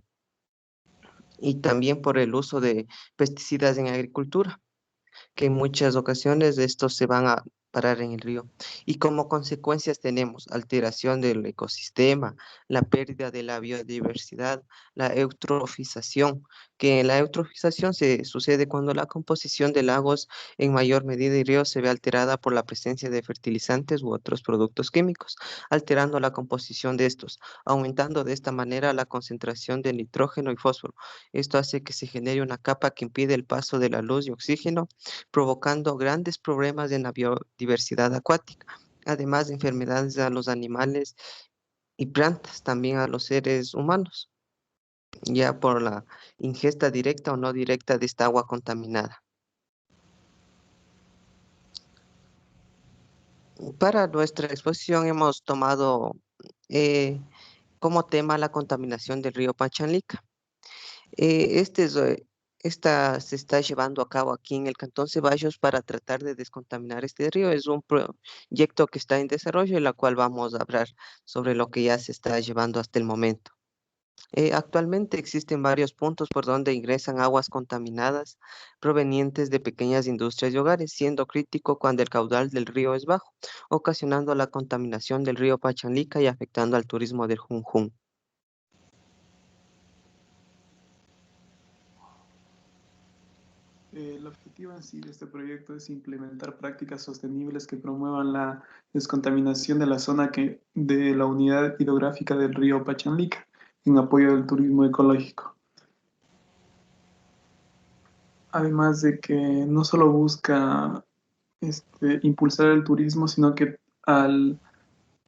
y también por el uso de pesticidas en agricultura, que en muchas ocasiones estos se van a parar en el río. Y como consecuencias tenemos alteración del ecosistema, la pérdida de la biodiversidad, la eutrofización, que la eutrofización se sucede cuando la composición de lagos en mayor medida y ríos se ve alterada por la presencia de fertilizantes u otros productos químicos, alterando la composición de estos, aumentando de esta manera la concentración de nitrógeno y fósforo. Esto hace que se genere una capa que impide el paso de la luz y oxígeno, provocando grandes problemas en la biodiversidad acuática, además de enfermedades a los animales y plantas, también a los seres humanos, ya por la ingesta directa o no directa de esta agua contaminada. Para nuestra exposición hemos tomado como tema la contaminación del río Pachanlica. Esta se está llevando a cabo aquí en el Cantón Ceballos para tratar de descontaminar este río. Es un proyecto que está en desarrollo, en la cual vamos a hablar sobre lo que ya se está llevando hasta el momento. Actualmente existen varios puntos por donde ingresan aguas contaminadas provenientes de pequeñas industrias y hogares, siendo crítico cuando el caudal del río es bajo, ocasionando la contaminación del río Pachanlica y afectando al turismo del Junjún. El objetivo en sí de este proyecto es implementar prácticas sostenibles que promuevan la descontaminación de la zona de la unidad hidrográfica del río Pachanlica, en apoyo del turismo ecológico. Además de que no solo busca impulsar el turismo, sino que al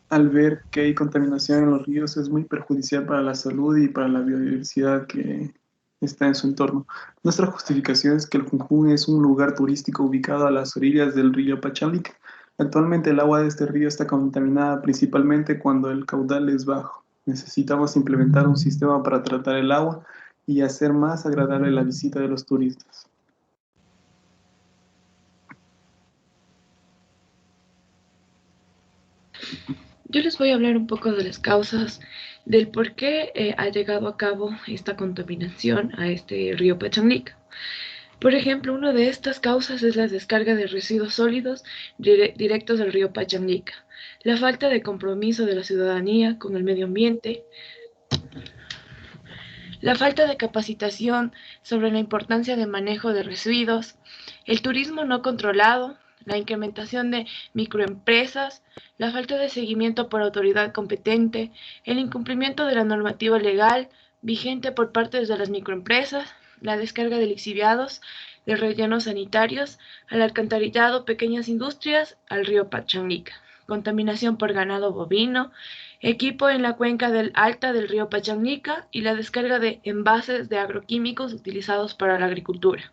ver que hay contaminación en los ríos es muy perjudicial para la salud y para la biodiversidad que está en su entorno. Nuestra justificación es que el Junjún es un lugar turístico ubicado a las orillas del río Pachanlica. Actualmente el agua de este río está contaminada principalmente cuando el caudal es bajo. Necesitamos implementar un sistema para tratar el agua y hacer más agradable la visita de los turistas. Yo les voy a hablar un poco de las causas del por qué ha llegado a cabo esta contaminación a este río Pachanlica. Por ejemplo, una de estas causas es la descarga de residuos sólidos directos del río Pachanlica, la falta de compromiso de la ciudadanía con el medio ambiente, la falta de capacitación sobre la importancia de manejo de residuos, el turismo no controlado, la incrementación de microempresas, la falta de seguimiento por autoridad competente, el incumplimiento de la normativa legal vigente por parte de las microempresas, la descarga de lixiviados, de rellenos sanitarios, al alcantarillado, pequeñas industrias, al río Pachanlica, contaminación por ganado bovino, equipo en la cuenca alta del río Pachanlica y la descarga de envases de agroquímicos utilizados para la agricultura.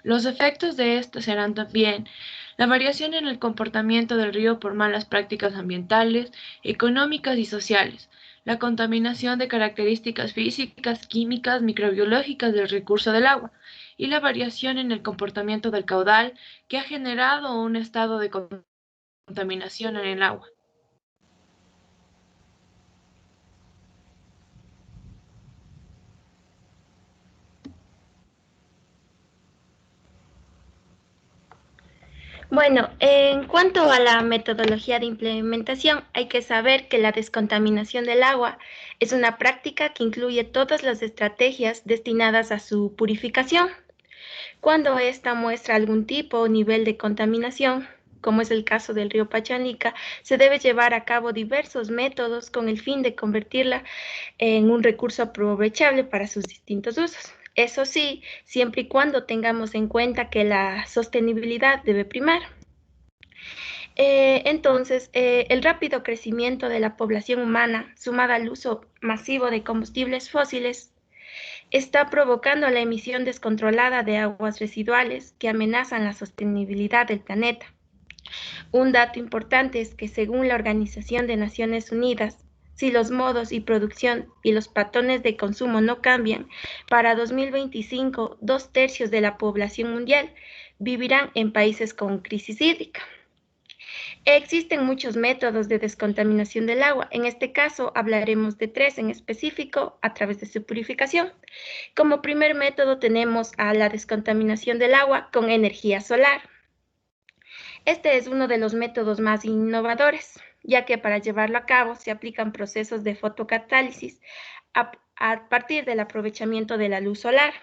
Los efectos de esto serán también la variación en el comportamiento del río por malas prácticas ambientales, económicas y sociales, la contaminación de características físicas, químicas, microbiológicas del recurso del agua, y la variación en el comportamiento del caudal que ha generado un estado de contaminación en el agua. Bueno, en cuanto a la metodología de implementación, hay que saber que la descontaminación del agua es una práctica que incluye todas las estrategias destinadas a su purificación. Cuando ésta muestra algún tipo o nivel de contaminación, como es el caso del río Pachanlica, se debe llevar a cabo diversos métodos con el fin de convertirla en un recurso aprovechable para sus distintos usos. Eso sí, siempre y cuando tengamos en cuenta que la sostenibilidad debe primar. Entonces, el rápido crecimiento de la población humana, sumada al uso masivo de combustibles fósiles, está provocando la emisión descontrolada de aguas residuales que amenazan la sostenibilidad del planeta. Un dato importante es que según la Organización de Naciones Unidas, si los modos y producción y los patrones de consumo no cambian, para 2025, 2/3 de la población mundial vivirán en países con crisis hídrica. Existen muchos métodos de descontaminación del agua. En este caso, hablaremos de 3 en específico a través de su purificación. Como primer método tenemos a la descontaminación del agua con energía solar. Este es uno de los métodos más innovadores, ya que para llevarlo a cabo se aplican procesos de fotocatálisis a partir del aprovechamiento de la luz solar.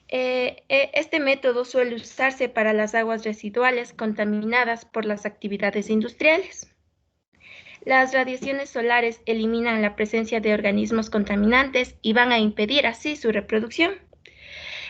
Este método suele usarse para las aguas residuales contaminadas por las actividades industriales. Las radiaciones solares eliminan la presencia de organismos contaminantes y van a impedir así su reproducción.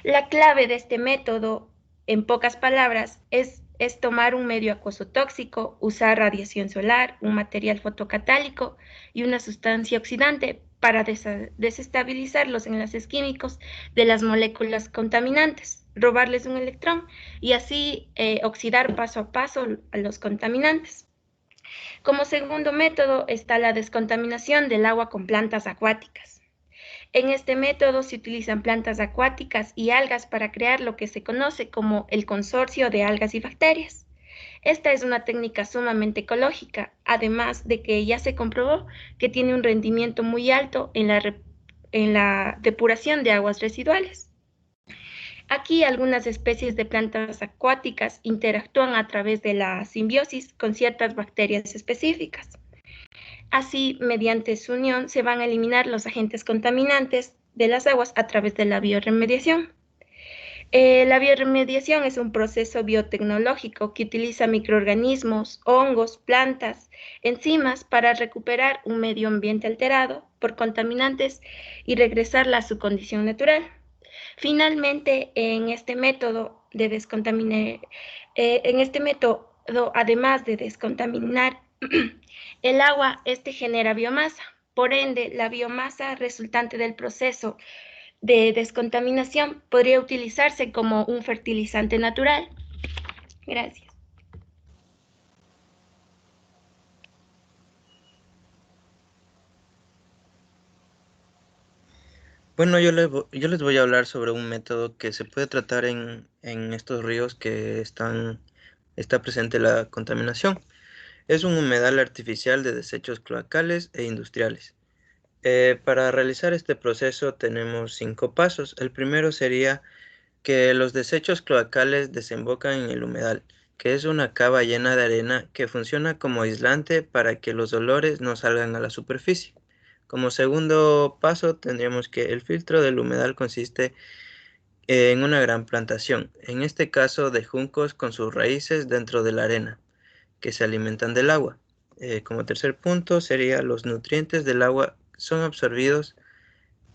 La clave de este método, en pocas palabras, es tomar un medio acuoso tóxico, usar radiación solar, un material fotocatálico y una sustancia oxidante para desestabilizar los enlaces químicos de las moléculas contaminantes, robarles un electrón y así oxidar paso a paso a los contaminantes. Como segundo método está la descontaminación del agua con plantas acuáticas. En este método se utilizan plantas acuáticas y algas para crear lo que se conoce como el consorcio de algas y bacterias. Esta es una técnica sumamente ecológica, además de que ya se comprobó que tiene un rendimiento muy alto en la depuración de aguas residuales. Aquí algunas especies de plantas acuáticas interactúan a través de la simbiosis con ciertas bacterias específicas. Así, mediante su unión, se van a eliminar los agentes contaminantes de las aguas a través de la bioremediación. La bioremediación es un proceso biotecnológico que utiliza microorganismos, hongos, plantas, enzimas para recuperar un medio ambiente alterado por contaminantes y regresarla a su condición natural. Finalmente, en este método, además de descontaminar el agua, genera biomasa. Por ende, la biomasa resultante del proceso de descontaminación podría utilizarse como un fertilizante natural. Gracias. Bueno, yo les voy a hablar sobre un método que se puede tratar en estos ríos que está presente la contaminación. Es un humedal artificial de desechos cloacales e industriales. Para realizar este proceso tenemos 5 pasos. El primero sería que los desechos cloacales desembocan en el humedal, que es una cava llena de arena que funciona como aislante para que los olores no salgan a la superficie. Como segundo paso tendríamos que el filtro del humedal consiste en una gran plantación, en este caso de juncos con sus raíces dentro de la arena, que se alimentan del agua. Como tercer punto sería los nutrientes del agua son absorbidos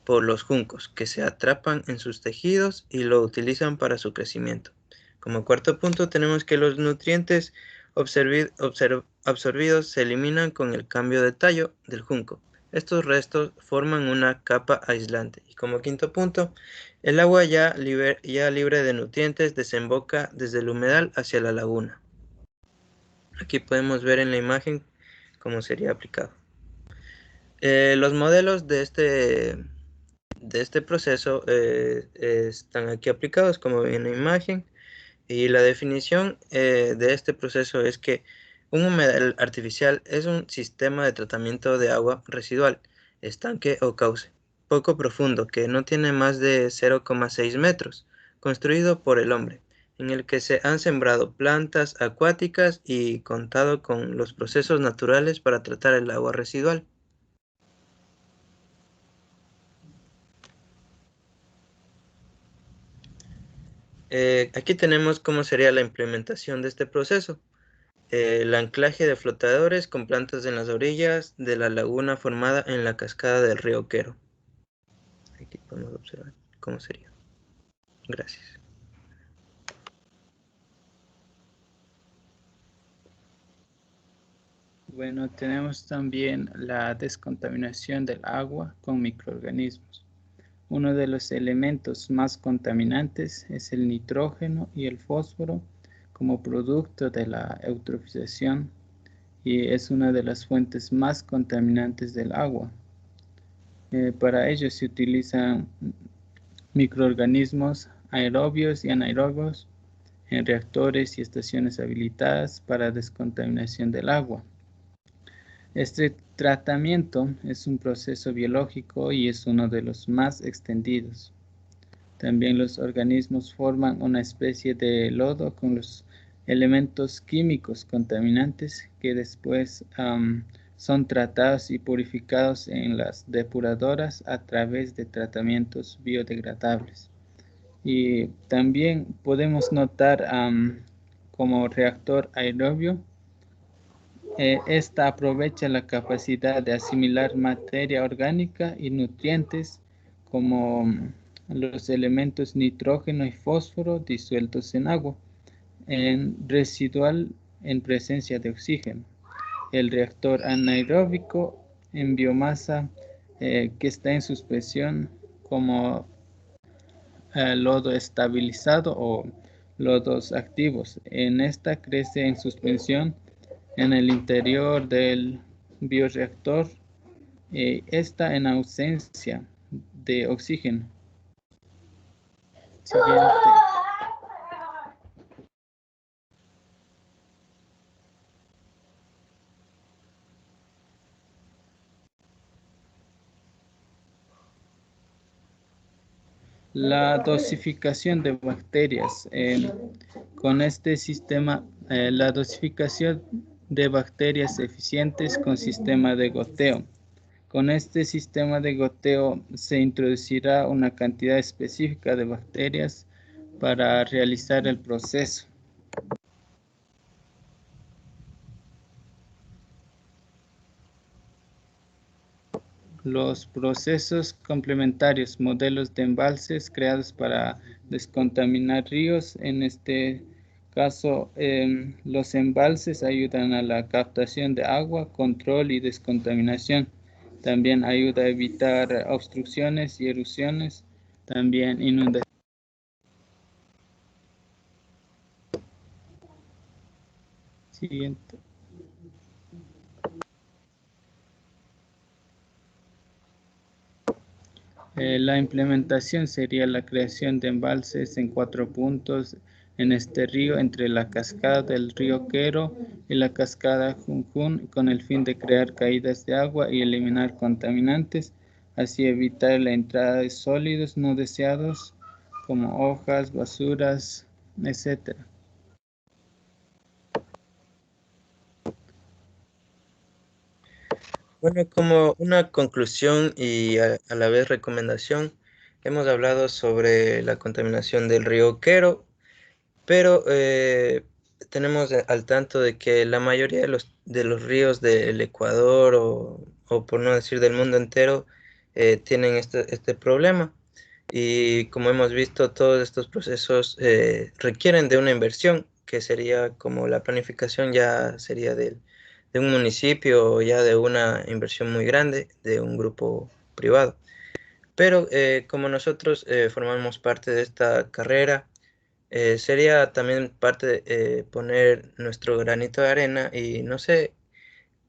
por los juncos, que se atrapan en sus tejidos y lo utilizan para su crecimiento. Como cuarto punto tenemos que los nutrientes absorbidos se eliminan con el cambio de tallo del junco. Estos restos forman una capa aislante. Y como quinto punto, el agua ya libre de nutrientes desemboca desde el humedal hacia la laguna. Aquí podemos ver en la imagen cómo sería aplicado. Los modelos de este proceso están aquí aplicados como ven en la imagen, y la definición de este proceso es que un humedal artificial es un sistema de tratamiento de agua residual, estanque o cauce, poco profundo, que no tiene más de 0,6 metros, construido por el hombre, en el que se han sembrado plantas acuáticas y contado con los procesos naturales para tratar el agua residual. Aquí tenemos cómo sería la implementación de este proceso. El anclaje de flotadores con plantas en las orillas de la laguna formada en la cascada del río Quero. Aquí podemos observar cómo sería. Gracias. Bueno, tenemos también la descontaminación del agua con microorganismos. Uno de los elementos más contaminantes es el nitrógeno y el fósforo como producto de la eutrofización y es una de las fuentes más contaminantes del agua. Para ello se utilizan microorganismos aerobios y anaerobios en reactores y estaciones habilitadas para descontaminación del agua. Este tratamiento es un proceso biológico y es uno de los más extendidos. También los organismos forman una especie de lodo con los elementos químicos contaminantes que después son tratados y purificados en las depuradoras a través de tratamientos biodegradables. Y también podemos notar como reactor aerobio, esta aprovecha la capacidad de asimilar materia orgánica y nutrientes como los elementos nitrógeno y fósforo disueltos en agua, en residual en presencia de oxígeno. El reactor anaeróbico en biomasa que está en suspensión como lodo estabilizado o lodos activos. En esta crece en suspensión en el interior del bioreactor, está en ausencia de oxígeno. Siguiente. La dosificación de bacterias. Con este sistema, la dosificación de bacterias eficientes con sistema de goteo. Con este sistema de goteo se introducirá una cantidad específica de bacterias para realizar el proceso. Los procesos complementarios, modelos de embalses creados para descontaminar ríos. En este caso, los embalses ayudan a la captación de agua, control y descontaminación. También ayuda a evitar obstrucciones y erupciones, también inundaciones. Siguiente. La implementación sería la creación de embalses en 4 puntos en este río, entre la cascada del río Quero y la cascada Juncún, con el fin de crear caídas de agua y eliminar contaminantes, así evitar la entrada de sólidos no deseados como hojas, basuras, etc. Bueno, como una conclusión y a la vez recomendación, hemos hablado sobre la contaminación del río Quero, pero tenemos al tanto de que la mayoría de los ríos del Ecuador o por no decir del mundo entero tienen este problema. Y como hemos visto, todos estos procesos requieren de una inversión, que sería como la planificación ya sería de un municipio o ya de una inversión muy grande de un grupo privado. Pero como nosotros formamos parte de esta carrera, sería también parte de poner nuestro granito de arena y no sé,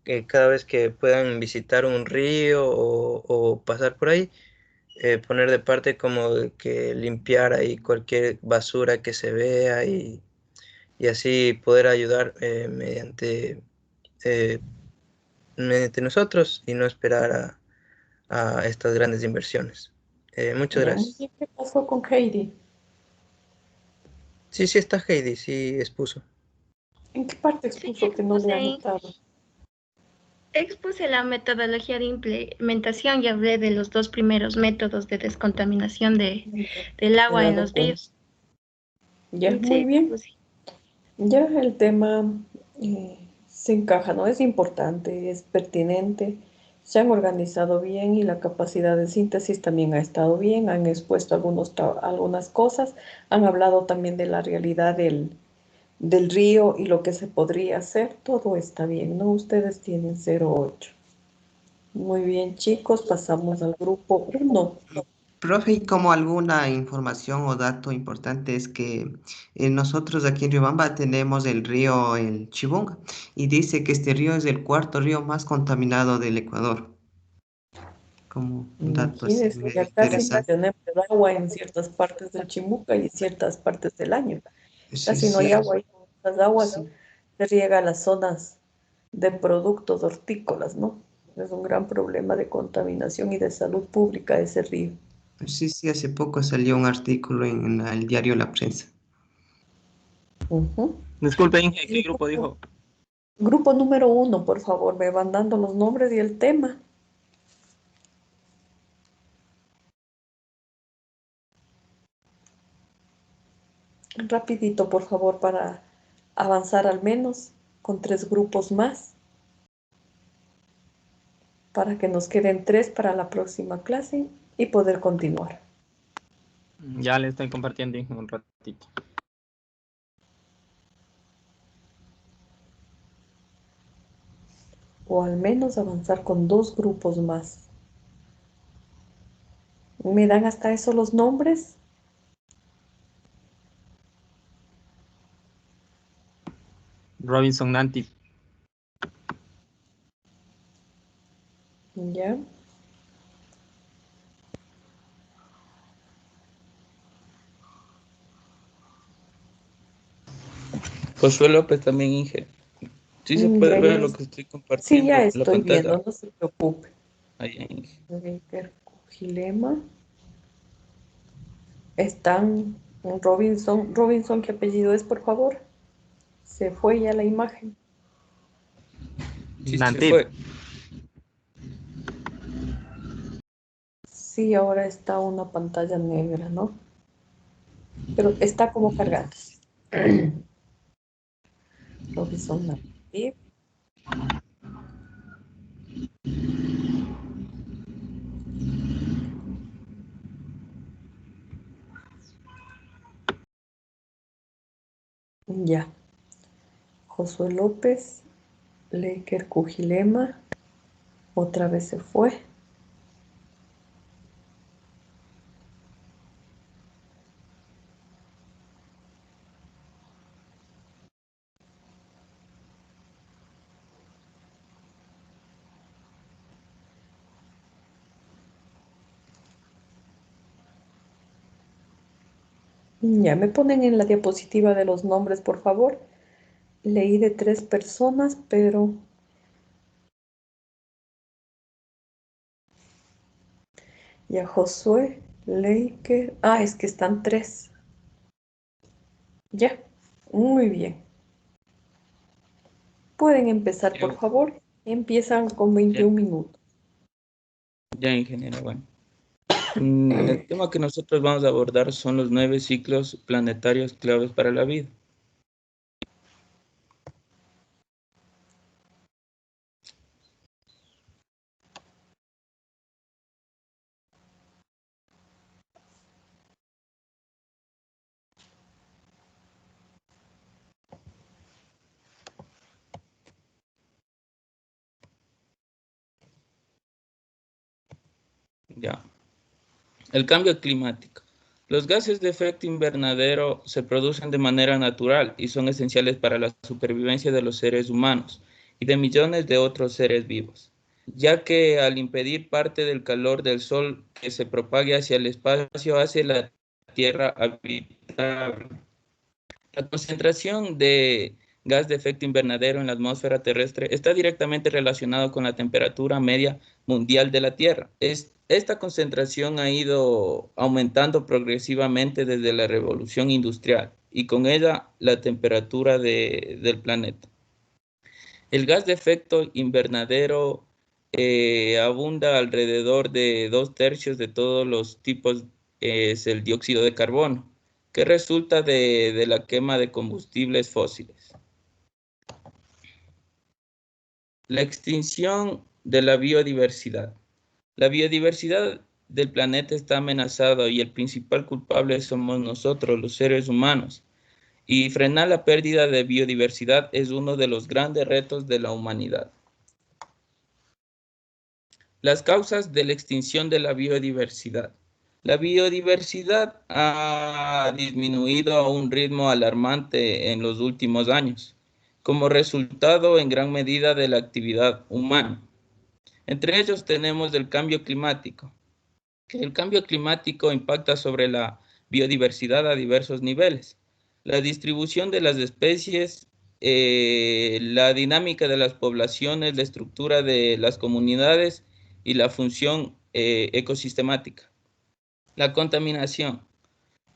que cada vez que puedan visitar un río o pasar por ahí, poner de parte como de que limpiar ahí cualquier basura que se vea y así poder ayudar mediante nosotros y no esperar a estas grandes inversiones. Muchas gracias. ¿Y qué pasó con Heidi? Sí, sí está Heidi, sí expuso. ¿En qué parte expuso que no le ha notado? Expuse la metodología de implementación y hablé de los 2 primeros métodos de descontaminación del agua en los ríos. Ya, muy bien. Ya el tema se encaja, ¿no? Es importante, es pertinente, se han organizado bien y la capacidad de síntesis también ha estado bien, han expuesto algunas cosas, han hablado también de la realidad del río y lo que se podría hacer, todo está bien, ¿no? Ustedes tienen 0,8. Muy bien, chicos, pasamos al grupo 1. Profe, y como alguna información o dato importante es que nosotros aquí en Riobamba tenemos el río el Chibunga y dice que este río es el 4.º río más contaminado del Ecuador. Como un dato así Imagínense, medio ya casi interesante. tenemos agua en ciertas partes del Chimuca y en ciertas partes del año. Sí, Casi no sí. hay agua y las aguas se riega a las zonas de productos hortícolas, ¿no? Es un gran problema de contaminación y de salud pública ese río. Sí, sí, hace poco salió un artículo en el diario La Prensa. Disculpe, Inge, ¿qué grupo dijo? Grupo número 1, por favor, me van dando los nombres y el tema. Rapidito, por favor, para avanzar al menos con 3 grupos más, para que nos queden 3 para la próxima clase y poder continuar. Ya le estoy compartiendo, Inge, un ratito. O al menos avanzar con 2 grupos más. ¿Me dan hasta eso los nombres? Robinson Nanti. Ya. Josué López también, Inge. Sí se puede ver lo que estoy compartiendo. Sí, ya la estoy pantalla. viendo, no se preocupe. Ahí, Inge. Baker, Cujilema. Están Robinson. Robinson, ¿qué apellido es, por favor? Se fue ya la imagen. Sí, se fue. Sí, ahora está una pantalla negra, ¿no? Pero está como cargando. Robinson Nativ. Ya. Josué López, Laker Cujilema, otra vez se fue. Ya, me ponen en la diapositiva de los nombres, por favor. Leí de 3 personas, pero... Ya, Josué, Laker... Ah, es que están 3. Ya, muy bien. Pueden empezar, por favor. Empiezan con 21 minutos. Ya, ingeniero, bueno. El tema que nosotros vamos a abordar son los 9 ciclos planetarios claves para la vida. Ya. El cambio climático. Los gases de efecto invernadero se producen de manera natural y son esenciales para la supervivencia de los seres humanos y de millones de otros seres vivos, ya que al impedir parte del calor del Sol que se propague hacia el espacio hace la Tierra habitable. La concentración de gas de efecto invernadero en la atmósfera terrestre está directamente relacionado con la temperatura media mundial de la Tierra. Esta concentración ha ido aumentando progresivamente desde la revolución industrial y con ella la temperatura del planeta. El gas de efecto invernadero abunda alrededor de 2/3 de todos los tipos, es el dióxido de carbono, que resulta de la quema de combustibles fósiles. La extinción de la biodiversidad. La biodiversidad del planeta está amenazada y el principal culpable somos nosotros, los seres humanos. Y frenar la pérdida de biodiversidad es uno de los grandes retos de la humanidad. Las causas de la extinción de la biodiversidad. La biodiversidad ha disminuido a un ritmo alarmante en los últimos años, como resultado en gran medida de la actividad humana. Entre ellos tenemos el cambio climático. El cambio climático impacta sobre la biodiversidad a diversos niveles. La distribución de las especies, la dinámica de las poblaciones, la estructura de las comunidades y la función ecosistemática. La contaminación.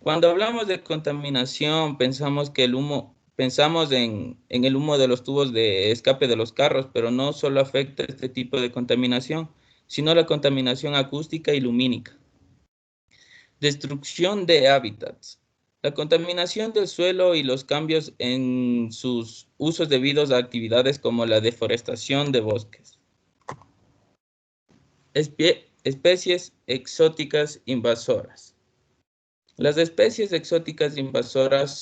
Cuando hablamos de contaminación, pensamos que el humo pensamos en el humo de los tubos de escape de los carros, pero no solo afecta este tipo de contaminación, sino la contaminación acústica y lumínica. Destrucción de hábitats. La contaminación del suelo y los cambios en sus usos debidos a actividades como la deforestación de bosques. Especies exóticas invasoras. Las especies exóticas invasoras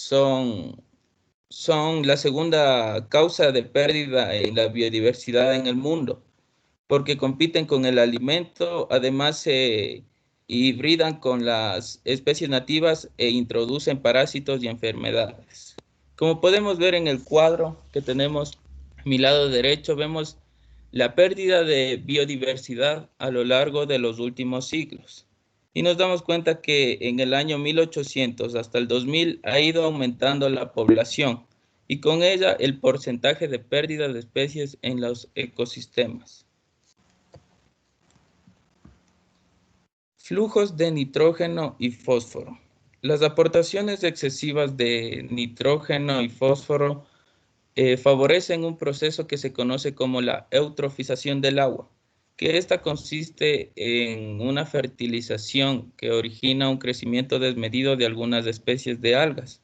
son la segunda causa de pérdida en la biodiversidad en el mundo, porque compiten con el alimento, además se hibridan con las especies nativas e introducen parásitos y enfermedades. Como podemos ver en el cuadro que tenemos a mi lado derecho, vemos la pérdida de biodiversidad a lo largo de los últimos siglos. Y nos damos cuenta que en el año 1800 hasta el 2000 ha ido aumentando la población y con ella el porcentaje de pérdida de especies en los ecosistemas. Flujos de nitrógeno y fósforo. Las aportaciones excesivas de nitrógeno y fósforo favorecen un proceso que se conoce como la eutrofización del agua, que esta consiste en una fertilización que origina un crecimiento desmedido de algunas especies de algas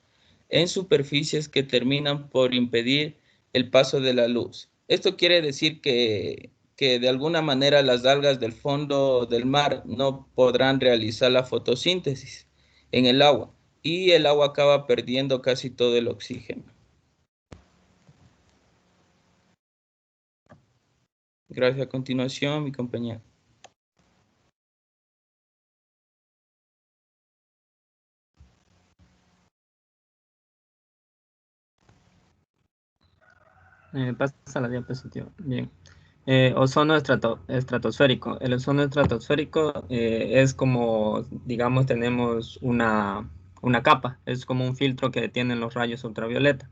en superficies que terminan por impedir el paso de la luz. Esto quiere decir que de alguna manera las algas del fondo del mar no podrán realizar la fotosíntesis en el agua y el agua acaba perdiendo casi todo el oxígeno. Gracias. A continuación, mi compañero. Pasa a la diapositiva. Bien. Ozono estratosférico. El ozono estratosférico es como, digamos, tenemos una capa. Es como un filtro que detiene los rayos ultravioleta.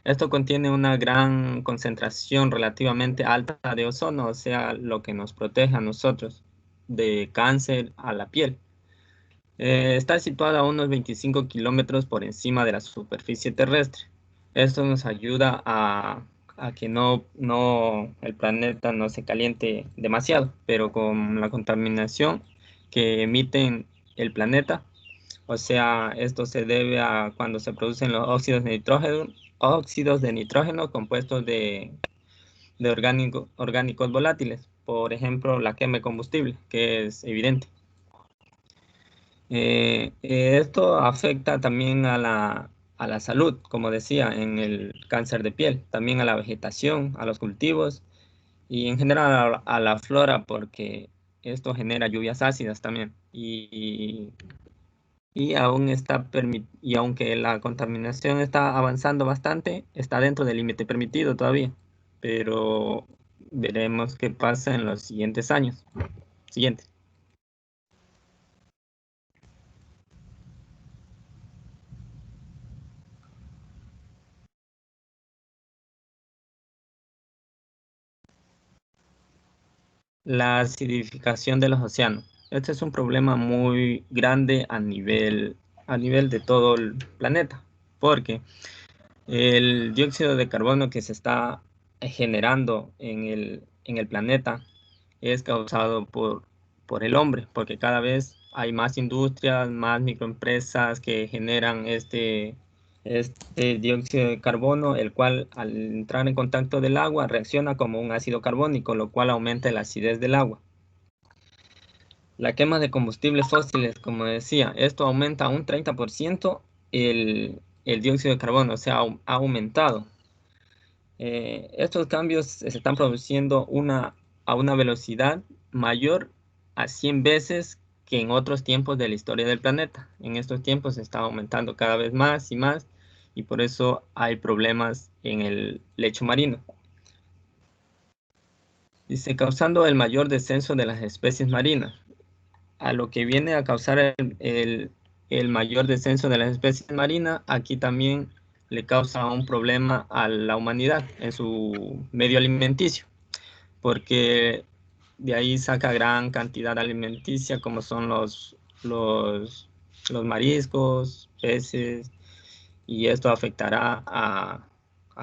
Esto contiene una gran concentración relativamente alta de ozono, o sea, lo que nos protege a nosotros de cáncer a la piel. Está situada a unos 25 kilómetros por encima de la superficie terrestre. Esto nos ayuda a que el planeta no se caliente demasiado, pero con la contaminación que emiten el planeta, o sea, esto se debe a cuando se producen los óxidos de nitrógeno compuestos de orgánicos volátiles, por ejemplo, la quema de combustible, que es evidente. Esto afecta también a la salud, como decía, en el cáncer de piel, también a la vegetación, a los cultivos y en general a la flora, porque esto genera lluvias ácidas también. Y aunque la contaminación está avanzando bastante, está dentro del límite permitido todavía, pero veremos qué pasa en los siguientes años. Siguiente. La acidificación de los océanos. Este es un problema muy grande a nivel de todo el planeta, porque el dióxido de carbono que se está generando en el planeta es causado por el hombre, porque cada vez hay más industrias, más microempresas que generan este dióxido de carbono, el cual al entrar en contacto del agua reacciona como un ácido carbónico, lo cual aumenta la acidez del agua. La quema de combustibles fósiles, como decía, esto aumenta un 30% el dióxido de carbono, o sea, ha aumentado. Estos cambios se están produciendo a una velocidad mayor a 100 veces que en otros tiempos de la historia del planeta. En estos tiempos se está aumentando cada vez más y más, y por eso hay problemas en el lecho marino. Dice, causando el mayor descenso de las especies marinas. A lo que viene a causar el mayor descenso de las especies marinas, aquí también le causa un problema a la humanidad en su medio alimenticio, porque de ahí saca gran cantidad alimenticia, como son los mariscos, peces y esto afectará a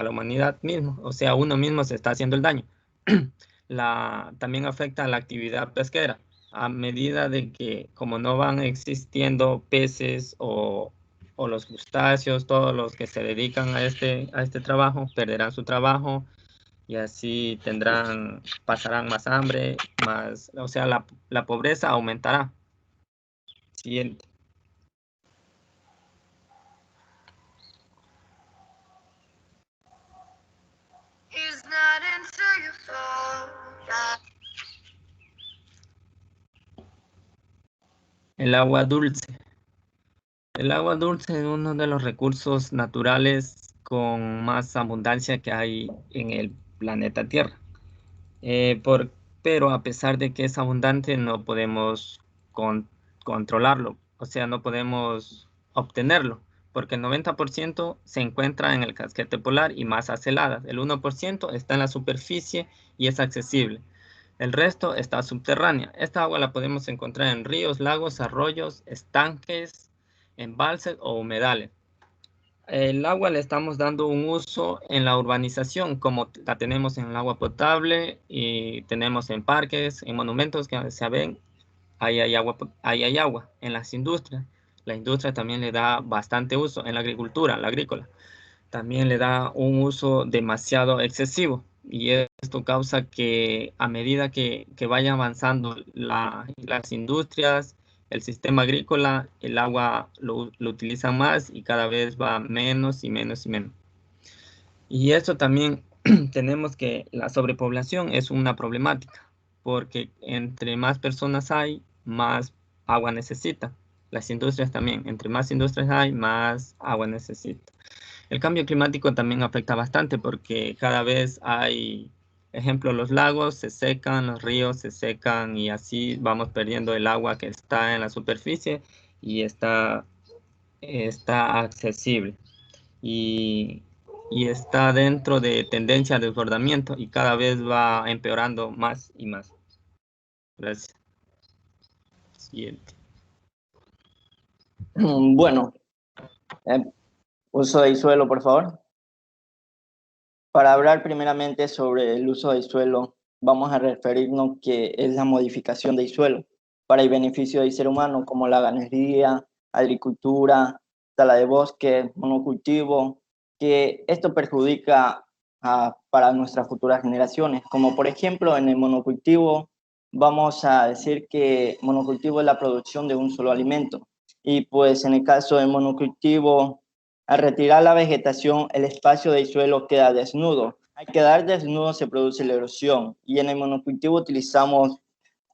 la humanidad mismo, o sea, uno mismo se está haciendo el daño. También afecta a la actividad pesquera, a medida de que como no van existiendo peces o los crustáceos, todos los que se dedican a este trabajo, perderán su trabajo y así pasarán más hambre, o sea, la pobreza aumentará. Siguiente. El agua dulce. El agua dulce es uno de los recursos naturales con más abundancia que hay en el planeta Tierra. Pero a pesar de que es abundante, no podemos controlarlo, o sea, no podemos obtenerlo, porque el 90% se encuentra en el casquete polar y masas heladas. El 1% está en la superficie y es accesible. El resto está subterránea. Esta agua la podemos encontrar en ríos, lagos, arroyos, estanques, embalses o humedales. El agua le estamos dando un uso en la urbanización, como la tenemos en el agua potable y tenemos en parques, en monumentos que se ven, ahí hay agua. En las industrias, la industria también le da bastante uso. En la agricultura, la agrícola, también le da un uso demasiado excesivo. Y esto causa que a medida que vaya avanzando las industrias, el sistema agrícola, el agua lo utilizan más y cada vez va menos y menos y menos. Y esto también tenemos que la sobrepoblación es una problemática, porque entre más personas hay, más agua necesita. Las industrias también, entre más industrias hay, más agua necesita. El cambio climático también afecta bastante porque cada vez hay, ejemplo, los lagos se secan, los ríos se secan y así vamos perdiendo el agua que está en la superficie y está accesible. Y está dentro de tendencia de desbordamiento y cada vez va empeorando más y más. Gracias. Siguiente. Bueno, uso del suelo, por favor. Para hablar primeramente sobre el uso del suelo, vamos a referirnos que es la modificación del suelo para el beneficio del ser humano, como la ganadería, agricultura, tala de bosque, monocultivo, que esto perjudica para nuestras futuras generaciones. Como por ejemplo en el monocultivo, vamos a decir que monocultivo es la producción de un solo alimento. Y pues en el caso del monocultivo, al retirar la vegetación, el espacio del suelo queda desnudo. Al quedar desnudo se produce la erosión y en el monocultivo utilizamos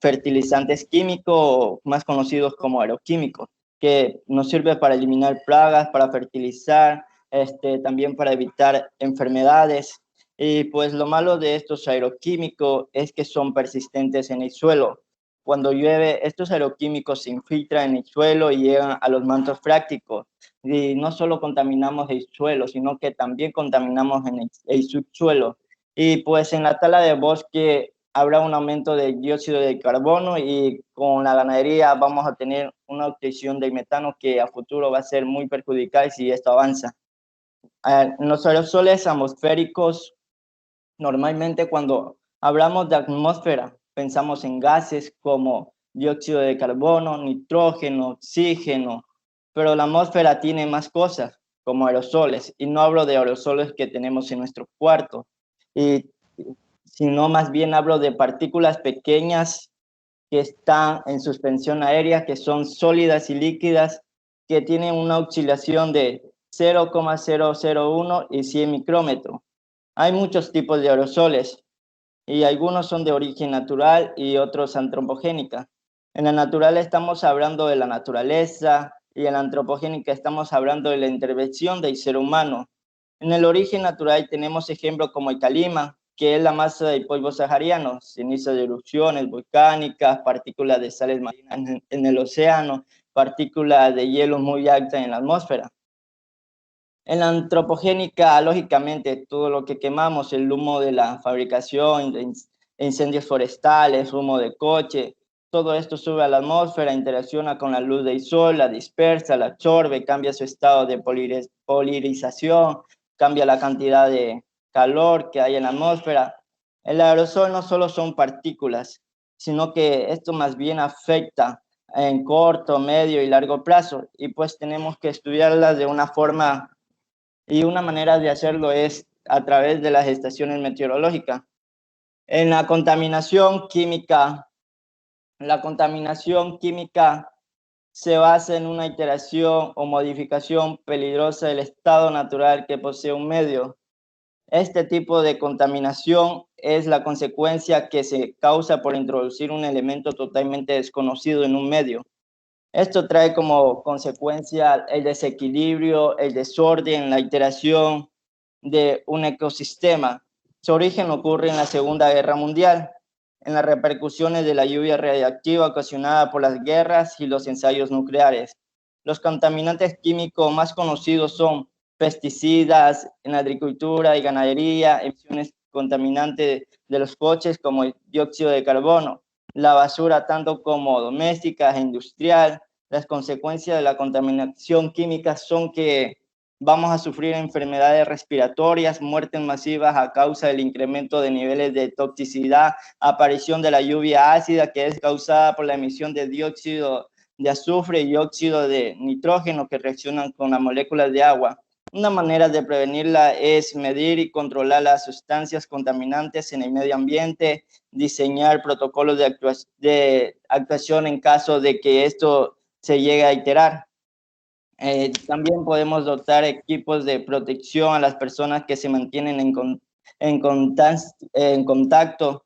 fertilizantes químicos, más conocidos como agroquímicos, que nos sirve para eliminar plagas, para fertilizar, también para evitar enfermedades. Y pues lo malo de estos agroquímicos es que son persistentes en el suelo. Cuando llueve, estos agroquímicos se infiltran en el suelo y llegan a los mantos frácticos. Y no solo contaminamos el suelo, sino que también contaminamos en el subsuelo. Y pues en la tala de bosque habrá un aumento del dióxido de carbono y con la ganadería vamos a tener una obtención de metano que a futuro va a ser muy perjudicial si esto avanza. En los aerosoles atmosféricos, normalmente cuando hablamos de atmósfera, pensamos en gases como dióxido de carbono, nitrógeno, oxígeno, pero la atmósfera tiene más cosas como aerosoles, y no hablo de aerosoles que tenemos en nuestro cuarto, sino más bien hablo de partículas pequeñas que están en suspensión aérea, que son sólidas y líquidas, que tienen una oscilación de 0,001 y 100 micrómetros. Hay muchos tipos de aerosoles y algunos son de origen natural y otros antropogénica. En la natural estamos hablando de la naturaleza y en la antropogénica estamos hablando de la intervención del ser humano. En el origen natural tenemos ejemplos como el calima, que es la masa del polvo sahariano, cenizas de erupciones volcánicas, partículas de sales marinas en el océano, partículas de hielo muy altas en la atmósfera. En la antropogénica, lógicamente, todo lo que quemamos, el humo de la fabricación, de incendios forestales, humo de coche, Todo esto sube a la atmósfera, interacciona con la luz del sol, la dispersa, la absorbe, cambia su estado de polarización, cambia la cantidad de calor que hay en la atmósfera. El aerosol no solo son partículas, sino que esto más bien afecta en corto, medio y largo plazo, y pues tenemos que estudiarlas de una forma, y una manera de hacerlo es a través de las estaciones meteorológicas. En la contaminación química se basa en una alteración o modificación peligrosa del estado natural que posee un medio. Este tipo de contaminación es la consecuencia que se causa por introducir un elemento totalmente desconocido en un medio. Esto trae como consecuencia el desequilibrio, el desorden, la alteración de un ecosistema. Su origen ocurre en la Segunda Guerra Mundial, en las repercusiones de la lluvia radiactiva ocasionada por las guerras y los ensayos nucleares. Los contaminantes químicos más conocidos son pesticidas en la agricultura y ganadería, emisiones contaminantes de los coches como el dióxido de carbono, la basura tanto como doméstica e industrial. Las consecuencias de la contaminación química son que vamos a sufrir enfermedades respiratorias, muertes masivas a causa del incremento de niveles de toxicidad, aparición de la lluvia ácida que es causada por la emisión de dióxido de azufre y óxido de nitrógeno que reaccionan con las moléculas de agua. Una manera de prevenirla es medir y controlar las sustancias contaminantes en el medio ambiente, diseñar protocolos de actuación en caso de que esto se llegue a iterar. También podemos dotar equipos de protección a las personas que se mantienen en contacto,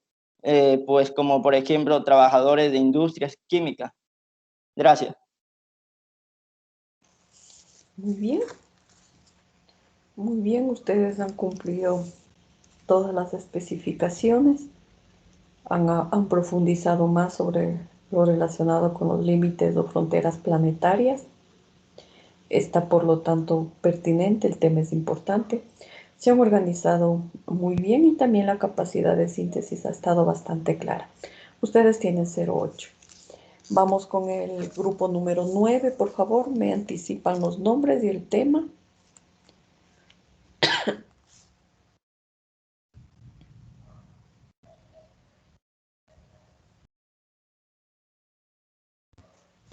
pues como por ejemplo trabajadores de industrias químicas. Gracias. Muy bien. Muy bien, ustedes han cumplido todas las especificaciones, han profundizado más sobre lo relacionado con los límites o fronteras planetarias. Está por lo tanto pertinente, el tema es importante. Se han organizado muy bien y también la capacidad de síntesis ha estado bastante clara. Ustedes tienen 0,8. Vamos con el grupo número 9, por favor, me anticipan los nombres y el tema.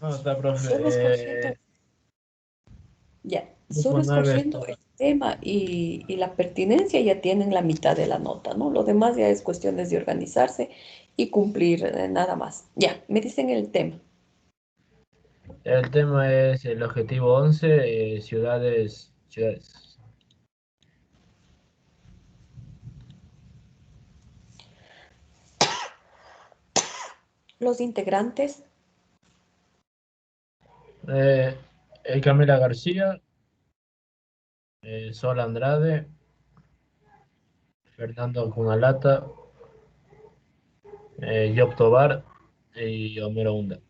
No, está, profe. Solo escogiendo, ya, solo Grupo 9 escogiendo el tema y la pertinencia ya tienen la mitad de la nota, ¿no? Lo demás ya es cuestiones de organizarse y cumplir, nada más. Ya, me dicen el tema. El tema es el objetivo 11, ciudades. Los integrantes, Camila García, Sol Andrade, Fernando Cunalata, Job Tobar y Homero Hunda.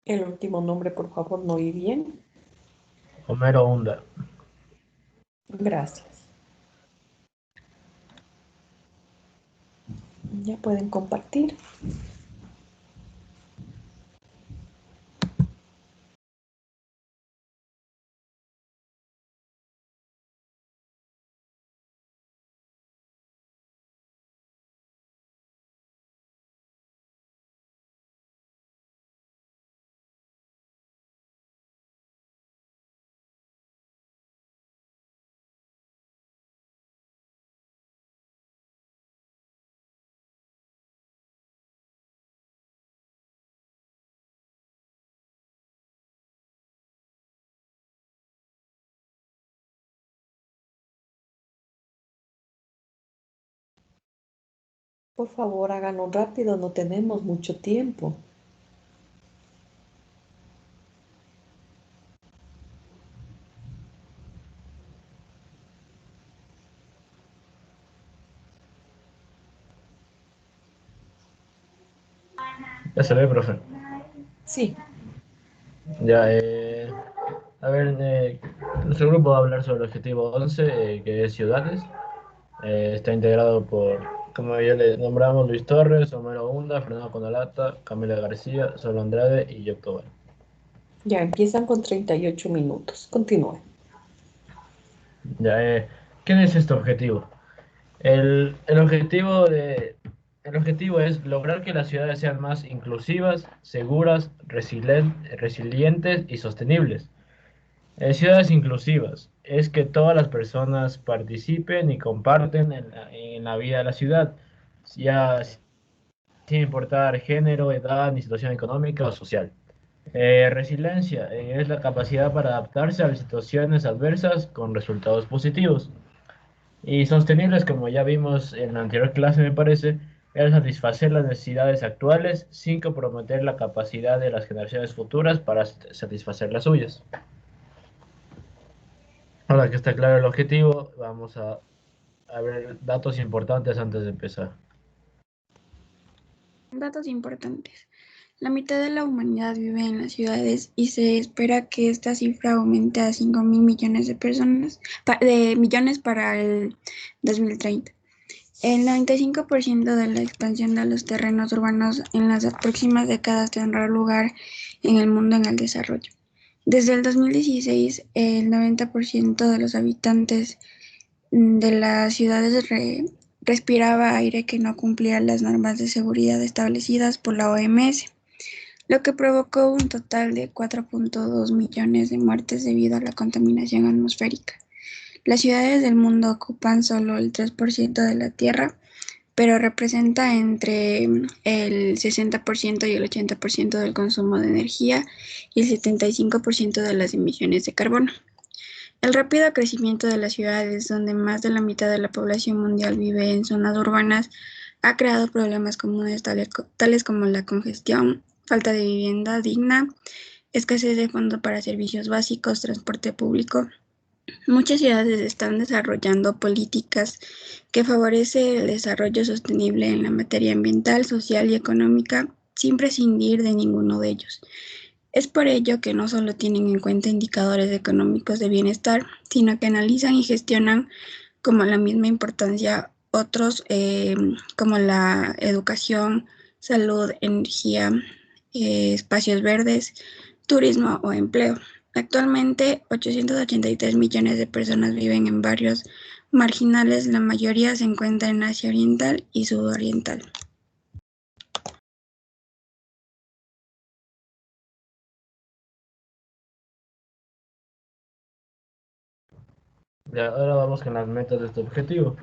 el último nombre, por favor, no oí bien. Homero Hunda. Gracias. Ya pueden compartir. Por favor, háganlo rápido, no tenemos mucho tiempo. Ya se ve, profe. Sí. Ya, a ver, Nuestro grupo va a hablar sobre el objetivo 11, que es ciudades. Está integrado por, como ya le nombramos, Luis Torres, Homero Hunda, Fernando Conolata, Camila García, Solo Andrade y Joc Tobar. Ya empiezan con 38 minutos. Continúen. Ya, ¿qué es este objetivo? El objetivo es lograr que las ciudades sean más inclusivas, seguras, resilientes y sostenibles. Ciudades inclusivas es que todas las personas participen y comparten en la vida de la ciudad, ya sin importar género, edad, ni situación económica o social. Resiliencia es la capacidad para adaptarse a las situaciones adversas con resultados positivos. Y sostenibles, como ya vimos en la anterior clase, me parece, es satisfacer las necesidades actuales sin comprometer la capacidad de las generaciones futuras para satisfacer las suyas. Ahora que está claro el objetivo, vamos a ver datos importantes antes de empezar. Datos importantes. La mitad de la humanidad vive en las ciudades y se espera que esta cifra aumente a 5.000 millones millones para el 2030. El 95% de la expansión de los terrenos urbanos en las próximas décadas tendrá lugar en el mundo en el desarrollo. Desde el 2016, el 90% de los habitantes de las ciudades respiraba aire que no cumplía las normas de seguridad establecidas por la OMS, lo que provocó un total de 4.2 millones de muertes debido a la contaminación atmosférica. Las ciudades del mundo ocupan solo el 3% de la Tierra, pero representa entre el 60% y el 80% del consumo de energía y el 75% de las emisiones de carbono. El rápido crecimiento de las ciudades, donde más de la mitad de la población mundial vive en zonas urbanas, ha creado problemas comunes tales como la congestión, falta de vivienda digna, escasez de fondos para servicios básicos, transporte público. Muchas ciudades están desarrollando políticas que favorecen el desarrollo sostenible en la materia ambiental, social y económica, sin prescindir de ninguno de ellos. Es por ello que no solo tienen en cuenta indicadores económicos de bienestar, sino que analizan y gestionan como la misma importancia otros como la educación, salud, energía, espacios verdes, turismo o empleo. Actualmente, 883 millones de personas viven en barrios marginales, la mayoría se encuentra en Asia Oriental y Sudoriental. Ya, ahora vamos con las metas de este objetivo.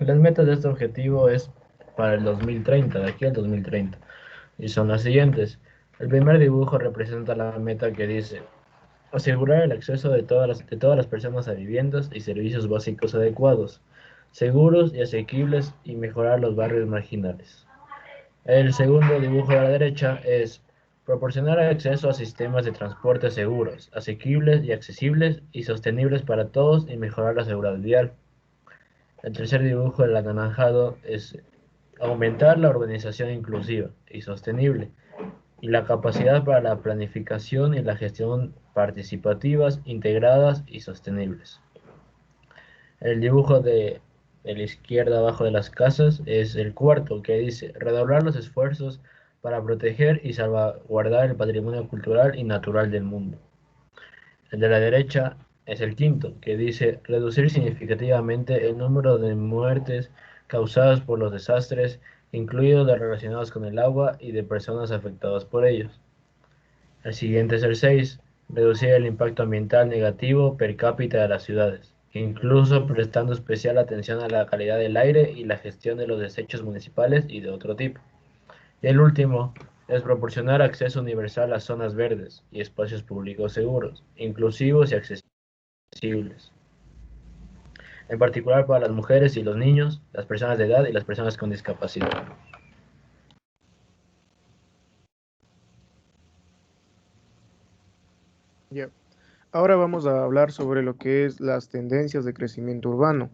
Las metas de este objetivo es para el 2030, de aquí al 2030, y son las siguientes. El primer dibujo representa la meta que dice: asegurar el acceso de todas las personas a viviendas y servicios básicos adecuados, seguros y asequibles, y mejorar los barrios marginales. El segundo dibujo a la derecha es proporcionar acceso a sistemas de transporte seguros, asequibles y accesibles y sostenibles para todos, y mejorar la seguridad vial. El tercer dibujo, el anaranjado, es aumentar la urbanización inclusiva y sostenible, y la capacidad para la planificación y la gestión participativas, integradas y sostenibles. El dibujo de la izquierda abajo de las casas es el cuarto, que dice redoblar los esfuerzos para proteger y salvaguardar el patrimonio cultural y natural del mundo. El de la derecha es el quinto, que dice reducir significativamente el número de muertes causadas por los desastres, incluidos los relacionados con el agua y de personas afectadas por ellos. El siguiente es el 6, reducir el impacto ambiental negativo per cápita de las ciudades, incluso prestando especial atención a la calidad del aire y la gestión de los desechos municipales y de otro tipo. Y el último es proporcionar acceso universal a zonas verdes y espacios públicos seguros, inclusivos y accesibles, en particular para las mujeres y los niños, las personas de edad y las personas con discapacidad. Ya. Ahora vamos a hablar sobre lo que es las tendencias de crecimiento urbano.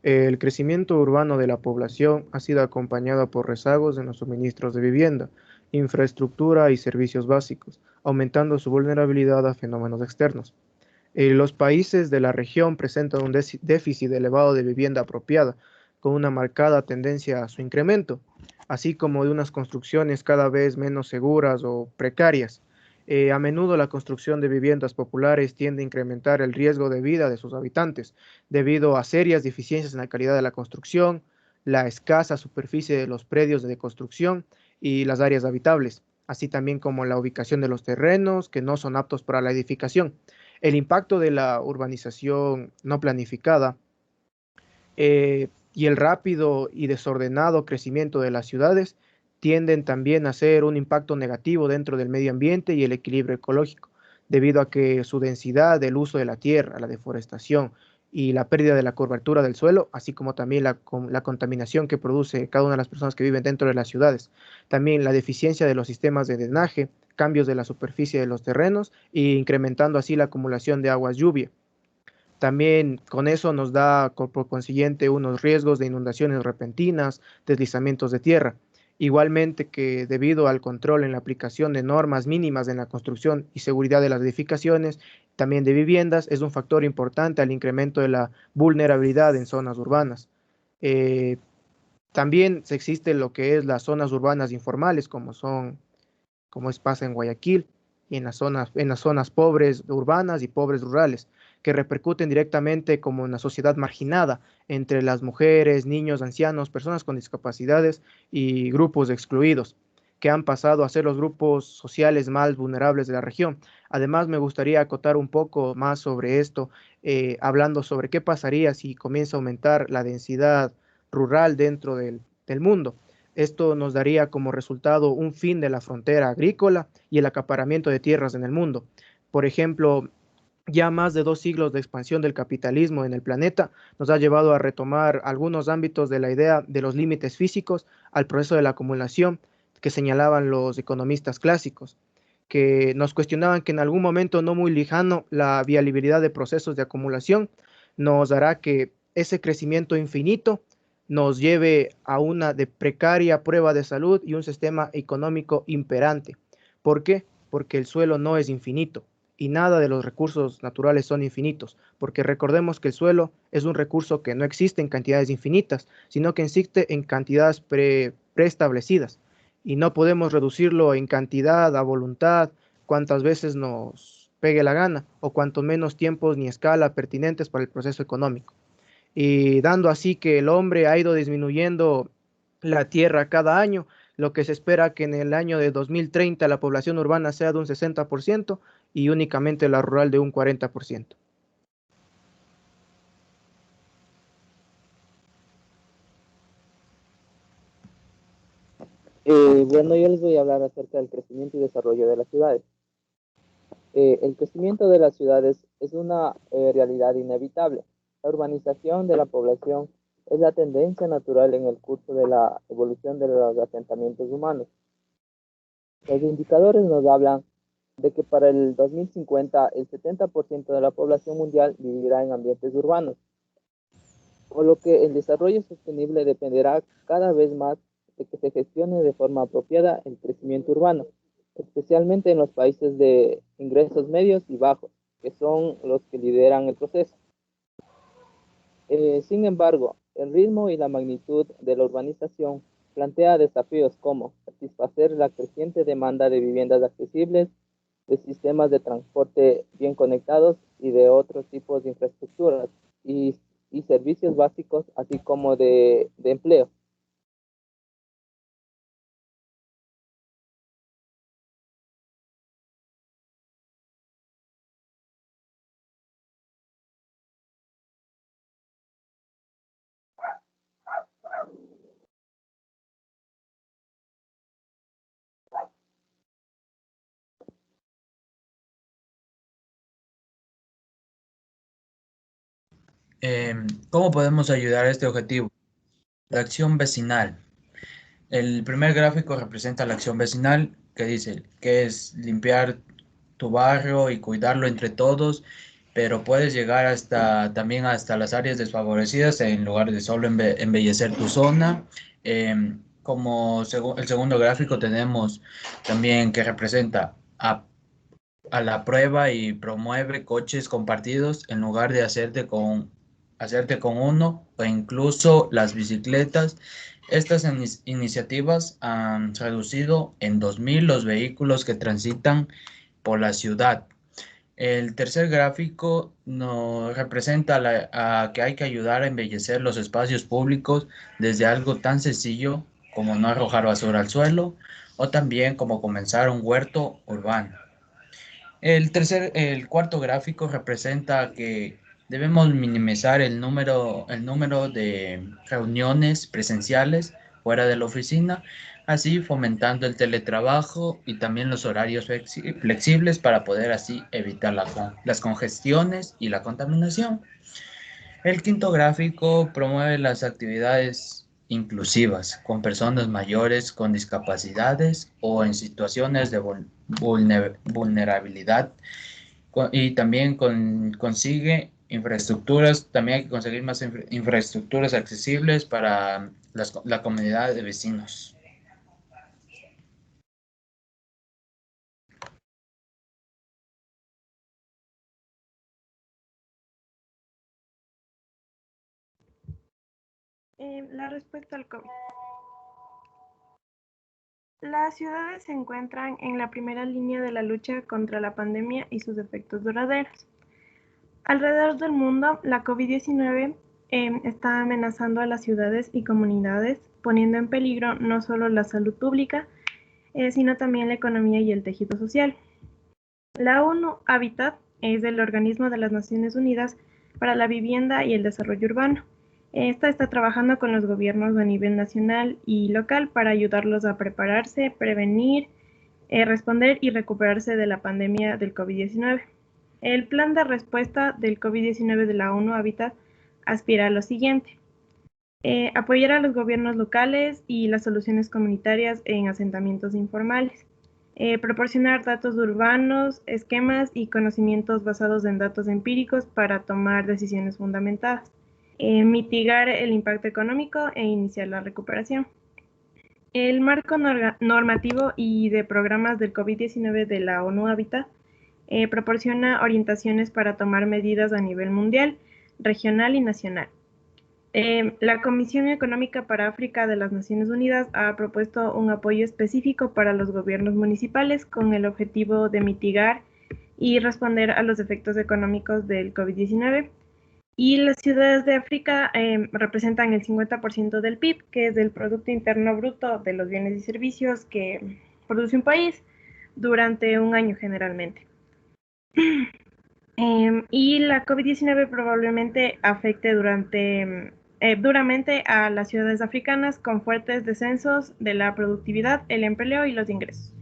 El crecimiento urbano de la población ha sido acompañado por rezagos en los suministros de vivienda, infraestructura y servicios básicos, aumentando su vulnerabilidad a fenómenos externos. Los países de la región presentan un déficit elevado de vivienda apropiada, con una marcada tendencia a su incremento, así como de unas construcciones cada vez menos seguras o precarias. A menudo la construcción de viviendas populares tiende a incrementar el riesgo de vida de sus habitantes, debido a serias deficiencias en la calidad de la construcción, la escasa superficie de los predios de construcción y las áreas habitables, así también como la ubicación de los terrenos que no son aptos para la edificación. El impacto de la urbanización no planificada y el rápido y desordenado crecimiento de las ciudades tienden también a ser un impacto negativo dentro del medio ambiente y el equilibrio ecológico, debido a que su densidad, el uso de la tierra, la deforestación y la pérdida de la cobertura del suelo, así como también la contaminación que produce cada una de las personas que viven dentro de las ciudades, también la deficiencia de los sistemas de drenaje, cambios de la superficie de los terrenos e incrementando así la acumulación de aguas lluvia. También con eso nos da por consiguiente unos riesgos de inundaciones repentinas, deslizamientos de tierra. Igualmente que debido al control en la aplicación de normas mínimas en la construcción y seguridad de las edificaciones, también de viviendas, es un factor importante al incremento de la vulnerabilidad en zonas urbanas. Eh, También se existe lo que es las zonas urbanas informales, como pasa en Guayaquil, y en las zonas pobres urbanas y pobres rurales, que repercuten directamente como una sociedad marginada entre las mujeres, niños, ancianos, personas con discapacidades y grupos excluidos, que han pasado a ser los grupos sociales más vulnerables de la región. Además, me gustaría acotar un poco más sobre esto, hablando sobre qué pasaría si comienza a aumentar la densidad rural dentro del mundo. Esto nos daría como resultado un fin de la frontera agrícola y el acaparamiento de tierras en el mundo. Por ejemplo, ya más de 2 siglos de expansión del capitalismo en el planeta nos ha llevado a retomar algunos ámbitos de la idea de los límites físicos al proceso de la acumulación que señalaban los economistas clásicos, que nos cuestionaban que en algún momento no muy lejano la viabilidad de procesos de acumulación nos hará que ese crecimiento infinito nos lleve a una de precaria prueba de salud y un sistema económico imperante. ¿Por qué? Porque el suelo no es infinito y nada de los recursos naturales son infinitos, porque recordemos que el suelo es un recurso que no existe en cantidades infinitas, sino que existe en cantidades preestablecidas y no podemos reducirlo en cantidad a voluntad cuantas veces nos pegue la gana o cuanto menos tiempos ni escala pertinentes para el proceso económico, y dando así que el hombre ha ido disminuyendo la tierra cada año, lo que se espera que en el año de 2030 la población urbana sea de un 60% y únicamente la rural de un 40%. Bueno, yo les voy a hablar acerca del crecimiento y desarrollo de las ciudades. El crecimiento de las ciudades es una realidad inevitable. La urbanización de la población es la tendencia natural en el curso de la evolución de los asentamientos humanos. Los indicadores nos hablan de que para el 2050 el 70% de la población mundial vivirá en ambientes urbanos, por lo que el desarrollo sostenible dependerá cada vez más de que se gestione de forma apropiada el crecimiento urbano, especialmente en los países de ingresos medios y bajos, que son los que lideran el proceso. Sin embargo, el ritmo y la magnitud de la urbanización plantea desafíos como satisfacer la creciente demanda de viviendas accesibles, de sistemas de transporte bien conectados y de otros tipos de infraestructuras y servicios básicos, así como de empleo. ¿Cómo podemos ayudar a este objetivo? La acción vecinal. El primer gráfico representa la acción vecinal que dice que es limpiar tu barrio y cuidarlo entre todos, pero puedes llegar también hasta las áreas desfavorecidas en lugar de solo embellecer tu zona. El segundo gráfico tenemos también que representa a la prueba y promueve coches compartidos en lugar de hacerte con uno, o incluso las bicicletas. Estas iniciativas han reducido en 2000 los vehículos que transitan por la ciudad. El tercer gráfico nos representa a que hay que ayudar a embellecer los espacios públicos desde algo tan sencillo como no arrojar basura al suelo, o también como comenzar un huerto urbano. El cuarto gráfico representa que debemos minimizar el número de reuniones presenciales fuera de la oficina, así fomentando el teletrabajo y también los horarios flexibles para poder así evitar las congestiones y la contaminación. El quinto gráfico promueve las actividades inclusivas con personas mayores con discapacidades o en situaciones de vulnerabilidad, y también consigue infraestructuras. También hay que conseguir más infraestructuras accesibles para la comunidad de vecinos. La respuesta al COVID. Las ciudades se encuentran en la primera línea de la lucha contra la pandemia y sus efectos duraderos. Alrededor del mundo, la COVID-19 está amenazando a las ciudades y comunidades, poniendo en peligro no solo la salud pública, sino también la economía y el tejido social. La ONU Habitat es el organismo de las Naciones Unidas para la Vivienda y el Desarrollo Urbano. Esta está trabajando con los gobiernos a nivel nacional y local para ayudarlos a prepararse, prevenir, responder y recuperarse de la pandemia del COVID-19. El plan de respuesta del COVID-19 de la ONU Habitat aspira a lo siguiente: apoyar a los gobiernos locales y las soluciones comunitarias en asentamientos informales, proporcionar datos urbanos, esquemas y conocimientos basados en datos empíricos para tomar decisiones fundamentadas, mitigar el impacto económico e iniciar la recuperación. El marco normativo y de programas del COVID-19 de la ONU Habitat proporciona orientaciones para tomar medidas a nivel mundial, regional y nacional. La Comisión Económica para África de las Naciones Unidas ha propuesto un apoyo específico para los gobiernos municipales con el objetivo de mitigar y responder a los efectos económicos del COVID-19. Y las ciudades de África representan el 50% del PIB, que es el Producto Interno Bruto de los bienes y servicios que produce un país durante un año generalmente. Y la COVID-19 probablemente afecte duramente a las ciudades africanas con fuertes descensos de la productividad, el empleo y los ingresos.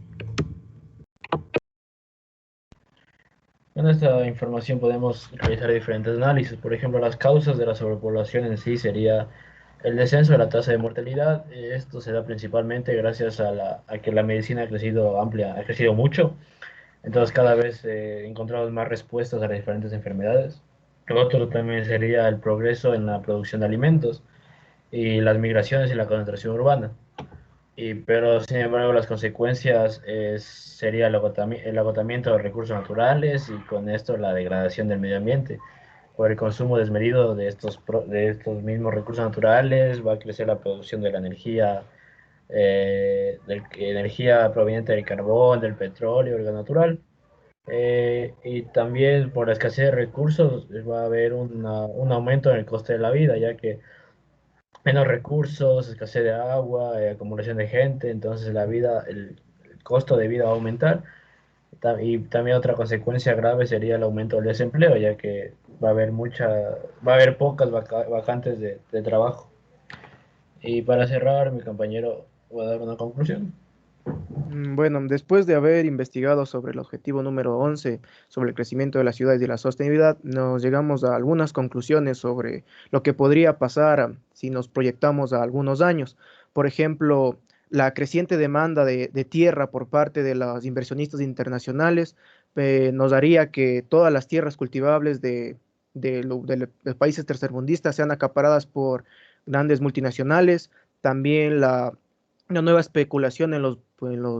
Con esta información podemos realizar diferentes análisis. Por ejemplo, las causas de la sobrepoblación en sí sería el descenso de la tasa de mortalidad. Esto se da principalmente gracias a que la medicina ha crecido mucho. Entonces cada vez encontramos más respuestas a las diferentes enfermedades. Lo otro también sería el progreso en la producción de alimentos y las migraciones y la concentración urbana. Pero sin embargo las consecuencias sería el agotamiento de recursos naturales y con esto la degradación del medio ambiente. Por el consumo desmedido de estos mismos recursos naturales va a crecer la producción de la energía, energía proveniente del carbón, del petróleo, del gas natural. Y también por la escasez de recursos va a haber un aumento en el coste de la vida, ya que menos recursos, escasez de agua, acumulación de gente, entonces el costo de vida va a aumentar. Y también otra consecuencia grave sería el aumento del desempleo, ya que va a haber pocas vacantes de trabajo. Y para cerrar, mi compañero va a dar una conclusión. Bueno, después de haber investigado sobre el objetivo número 11, sobre el crecimiento de las ciudades y la sostenibilidad, nos llegamos a algunas conclusiones sobre lo que podría pasar si nos proyectamos a algunos años. Por ejemplo, la creciente demanda de tierra por parte de los inversionistas internacionales nos haría que todas las tierras cultivables de los países tercermundistas sean acaparadas por grandes multinacionales. También una nueva especulación en los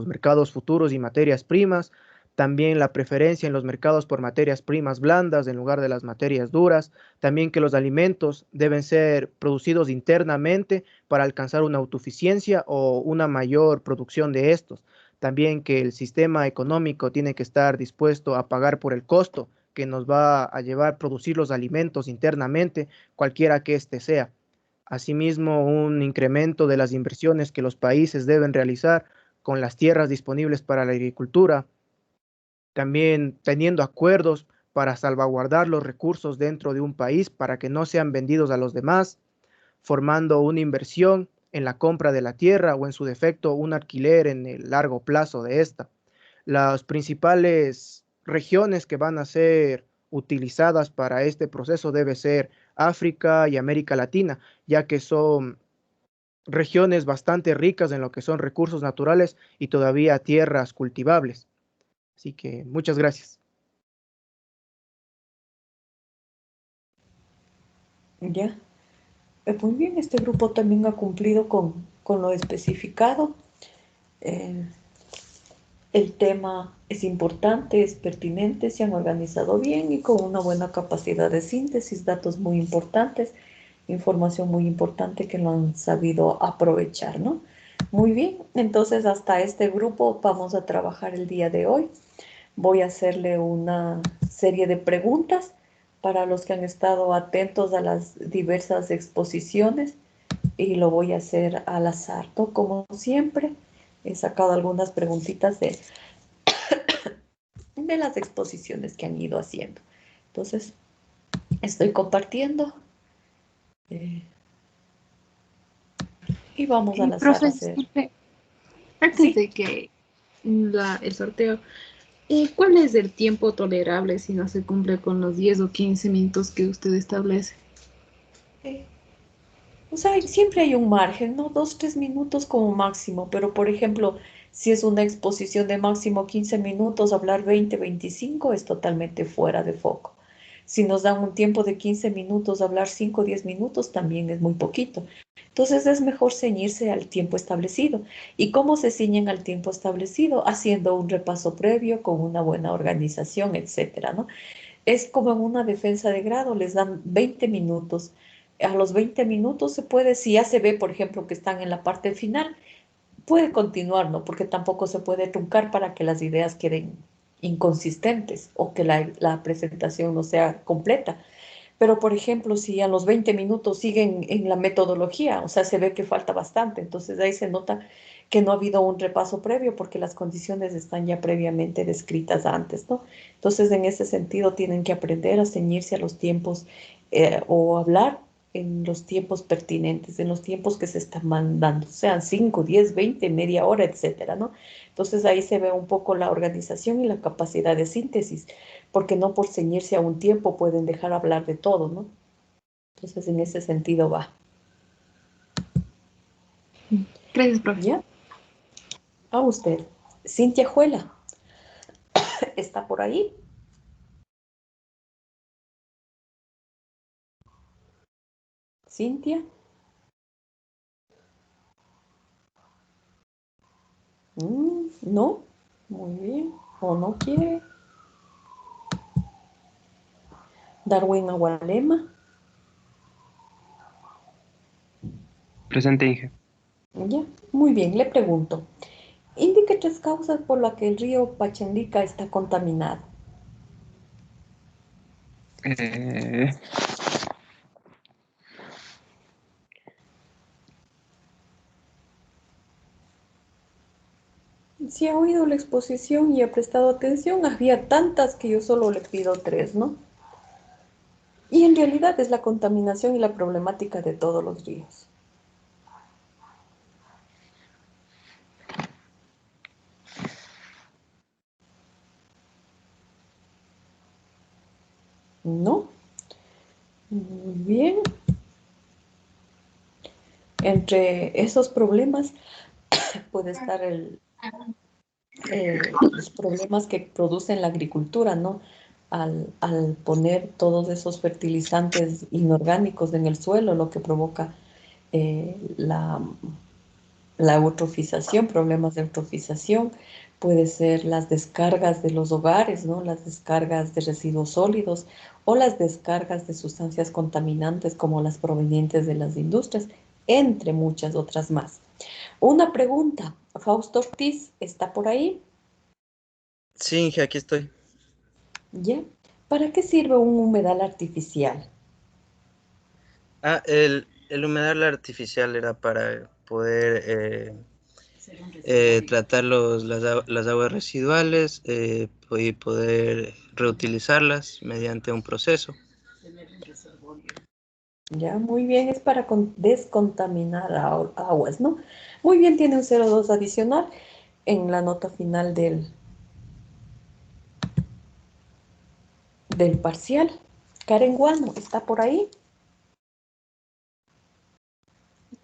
mercados futuros y materias primas. también la preferencia en los mercados por materias primas blandas en lugar de las materias duras, también que los alimentos deben ser producidos internamente para alcanzar una autosuficiencia o una mayor producción de estos, también que el sistema económico tiene que estar dispuesto a pagar por el costo que nos va a llevar producir los alimentos internamente, cualquiera que éste sea. Asimismo, un incremento de las inversiones que los países deben realizar con las tierras disponibles para la agricultura, también teniendo acuerdos para salvaguardar los recursos dentro de un país para que no sean vendidos a los demás, formando una inversión en la compra de la tierra o en su defecto un alquiler en el largo plazo de esta. Las principales regiones que van a ser utilizadas para este proceso debe ser África y América Latina, ya que son regiones bastante ricas en lo que son recursos naturales y todavía tierras cultivables. Así que muchas gracias. Ya. Muy bien, este grupo también ha cumplido con lo especificado. El tema es importante, es pertinente, se han organizado bien y con una buena capacidad de síntesis, datos muy importantes, información muy importante que lo han sabido aprovechar, ¿no? Muy bien, entonces hasta este grupo vamos a trabajar el día de hoy. Voy a hacerle una serie de preguntas para los que han estado atentos a las diversas exposiciones y lo voy a hacer al azar, ¿no? Como siempre, he sacado algunas preguntitas de las exposiciones que han ido haciendo. Entonces, estoy compartiendo y vamos al azar a hacer. Antes de que el sorteo, ¿cuál es el tiempo tolerable si no se cumple con los 10 o 15 minutos que usted establece? O sea, siempre hay un margen, ¿no? 2, 3 minutos como máximo, pero por ejemplo, si es una exposición de máximo 15 minutos, hablar 20, 25 es totalmente fuera de foco. Si nos dan un tiempo de 15 minutos, hablar 5, 10 minutos también es muy poquito. Entonces es mejor ceñirse al tiempo establecido. ¿Y cómo se ciñen al tiempo establecido? Haciendo un repaso previo con una buena organización, etcétera, ¿no? Es como en una defensa de grado, les dan 20 minutos. A los 20 minutos se puede, si ya se ve, por ejemplo, que están en la parte final, puede continuar, ¿no? Porque tampoco se puede truncar para que las ideas queden inconsistentes o que la presentación no sea completa. Pero, por ejemplo, si a los 20 minutos siguen en la metodología, o sea, se ve que falta bastante, entonces ahí se nota que no ha habido un repaso previo porque las condiciones están ya previamente descritas antes, ¿no? Entonces, en ese sentido, tienen que aprender a ceñirse a los tiempos o hablar en los tiempos pertinentes, en los tiempos que se están mandando, sean 5, 10, 20, media hora, etcétera, ¿no? Entonces ahí se ve un poco la organización y la capacidad de síntesis, porque no por ceñirse a un tiempo pueden dejar hablar de todo, ¿no? Entonces en ese sentido va. Gracias, profe. ¿Ya? A usted. Cintia Juela. ¿Está por ahí? Cintia. No. Muy bien. ¿O no quiere? Darwin Agualema. Presente, Inge. Ya, muy bien, le pregunto. Indique 3 causas por las que el río Pachandica está contaminado. Si ha oído la exposición y ha prestado atención, había tantas que yo solo le pido 3, ¿no? Y en realidad es la contaminación y la problemática de todos los ríos. ¿No? Muy bien. Entre esos problemas puede estar los problemas que producen la agricultura, ¿no? Al poner todos esos fertilizantes inorgánicos en el suelo, lo que provoca la eutrofización, problemas de eutrofización, puede ser las descargas de los hogares, ¿no? Las descargas de residuos sólidos o las descargas de sustancias contaminantes como las provenientes de las industrias, entre muchas otras más. Una pregunta, Fausto Ortiz, ¿está por ahí? Sí, Inge, aquí estoy. ¿Ya? ¿Para qué sirve un humedal artificial? El humedal artificial era para poder tratar las aguas residuales y poder reutilizarlas mediante un proceso. Ya, muy bien, es para descontaminar aguas, ¿no? Muy bien, tiene un 0,2 adicional en la nota final del parcial. Karen Guano, ¿está por ahí?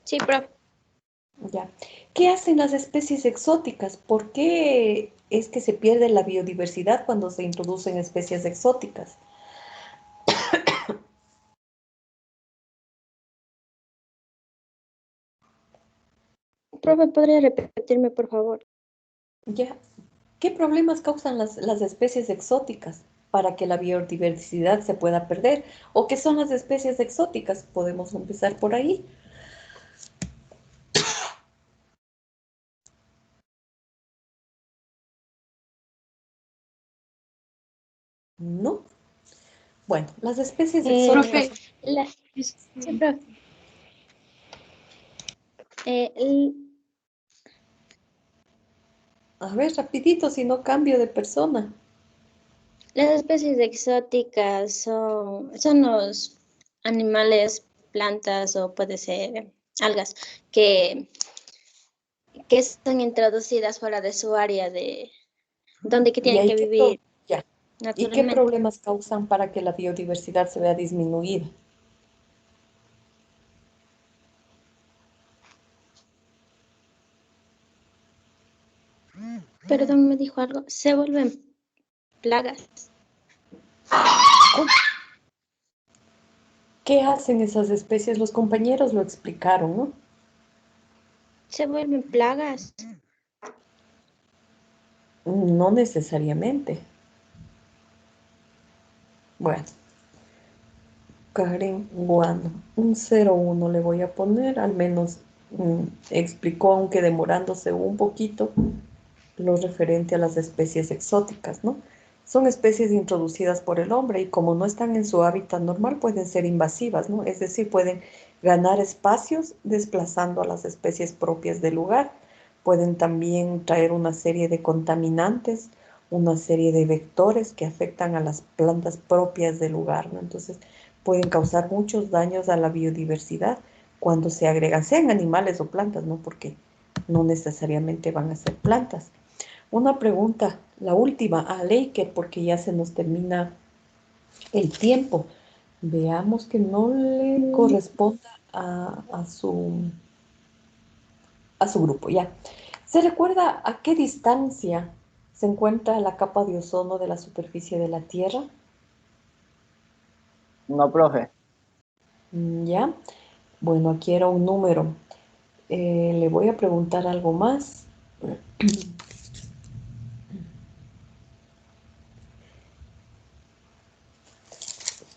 Sí, profe. Ya. ¿Qué hacen las especies exóticas? ¿Por qué es que se pierde la biodiversidad cuando se introducen especies exóticas? Profe, ¿podría repetirme, por favor? Ya. ¿Qué problemas causan las especies exóticas para que la biodiversidad se pueda perder? ¿O qué son las especies exóticas? Podemos empezar por ahí. ¿No? Bueno, las especies exóticas... Profe, sí, profe. Eh, A ver, rapidito, si no cambio de persona. Las especies exóticas son los animales, plantas o puede ser algas que son introducidas fuera de su área de donde que ¿Y tienen ahí que vivir ya. ¿Y qué naturalmente. problemas causan para que la biodiversidad se vea disminuida? Perdón, me dijo algo. Se vuelven plagas. ¿Qué hacen esas especies? Los compañeros lo explicaron, ¿no? Se vuelven plagas. No necesariamente. Bueno, Karen Guano, un 0,1 le voy a poner, al menos explicó, aunque demorándose un poquito, lo referente a las especies exóticas, ¿no? Son especies introducidas por el hombre y como no están en su hábitat normal, pueden ser invasivas, ¿no? Es decir, pueden ganar espacios desplazando a las especies propias del lugar. Pueden también traer una serie de contaminantes, una serie de vectores que afectan a las plantas propias del lugar, ¿no? Entonces, pueden causar muchos daños a la biodiversidad cuando se agregan, sean animales o plantas, ¿no? Porque no necesariamente van a ser plantas. Una pregunta, la última, a Leiker, porque ya se nos termina el tiempo. Veamos que no le corresponda a su grupo, ya. ¿Se recuerda a qué distancia se encuentra la capa de ozono de la superficie de la Tierra? No, profe. Ya. Bueno, aquí era un número. Le voy a preguntar algo más.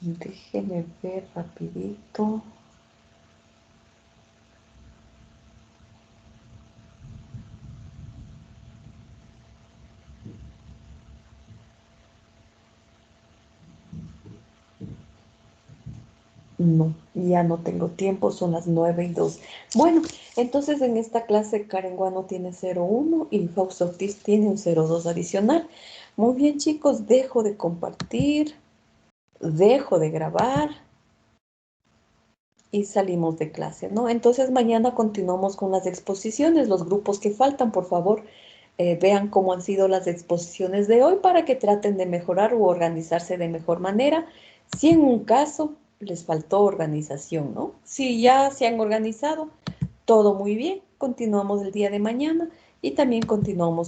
Déjeme ver rapidito. No, ya no tengo tiempo, son las 9:02. Bueno, entonces en esta clase Karen Guano tiene 0,1 y Fausto Ortiz tiene un 0,2 adicional. Muy bien, chicos, dejo de compartir, dejo de grabar y salimos de clase, ¿no? Entonces mañana continuamos con las exposiciones, los grupos que faltan, por favor, vean cómo han sido las exposiciones de hoy para que traten de mejorar u organizarse de mejor manera. Si en un caso les faltó organización, ¿no? Si ya se han organizado, todo muy bien, continuamos el día de mañana y también continuamos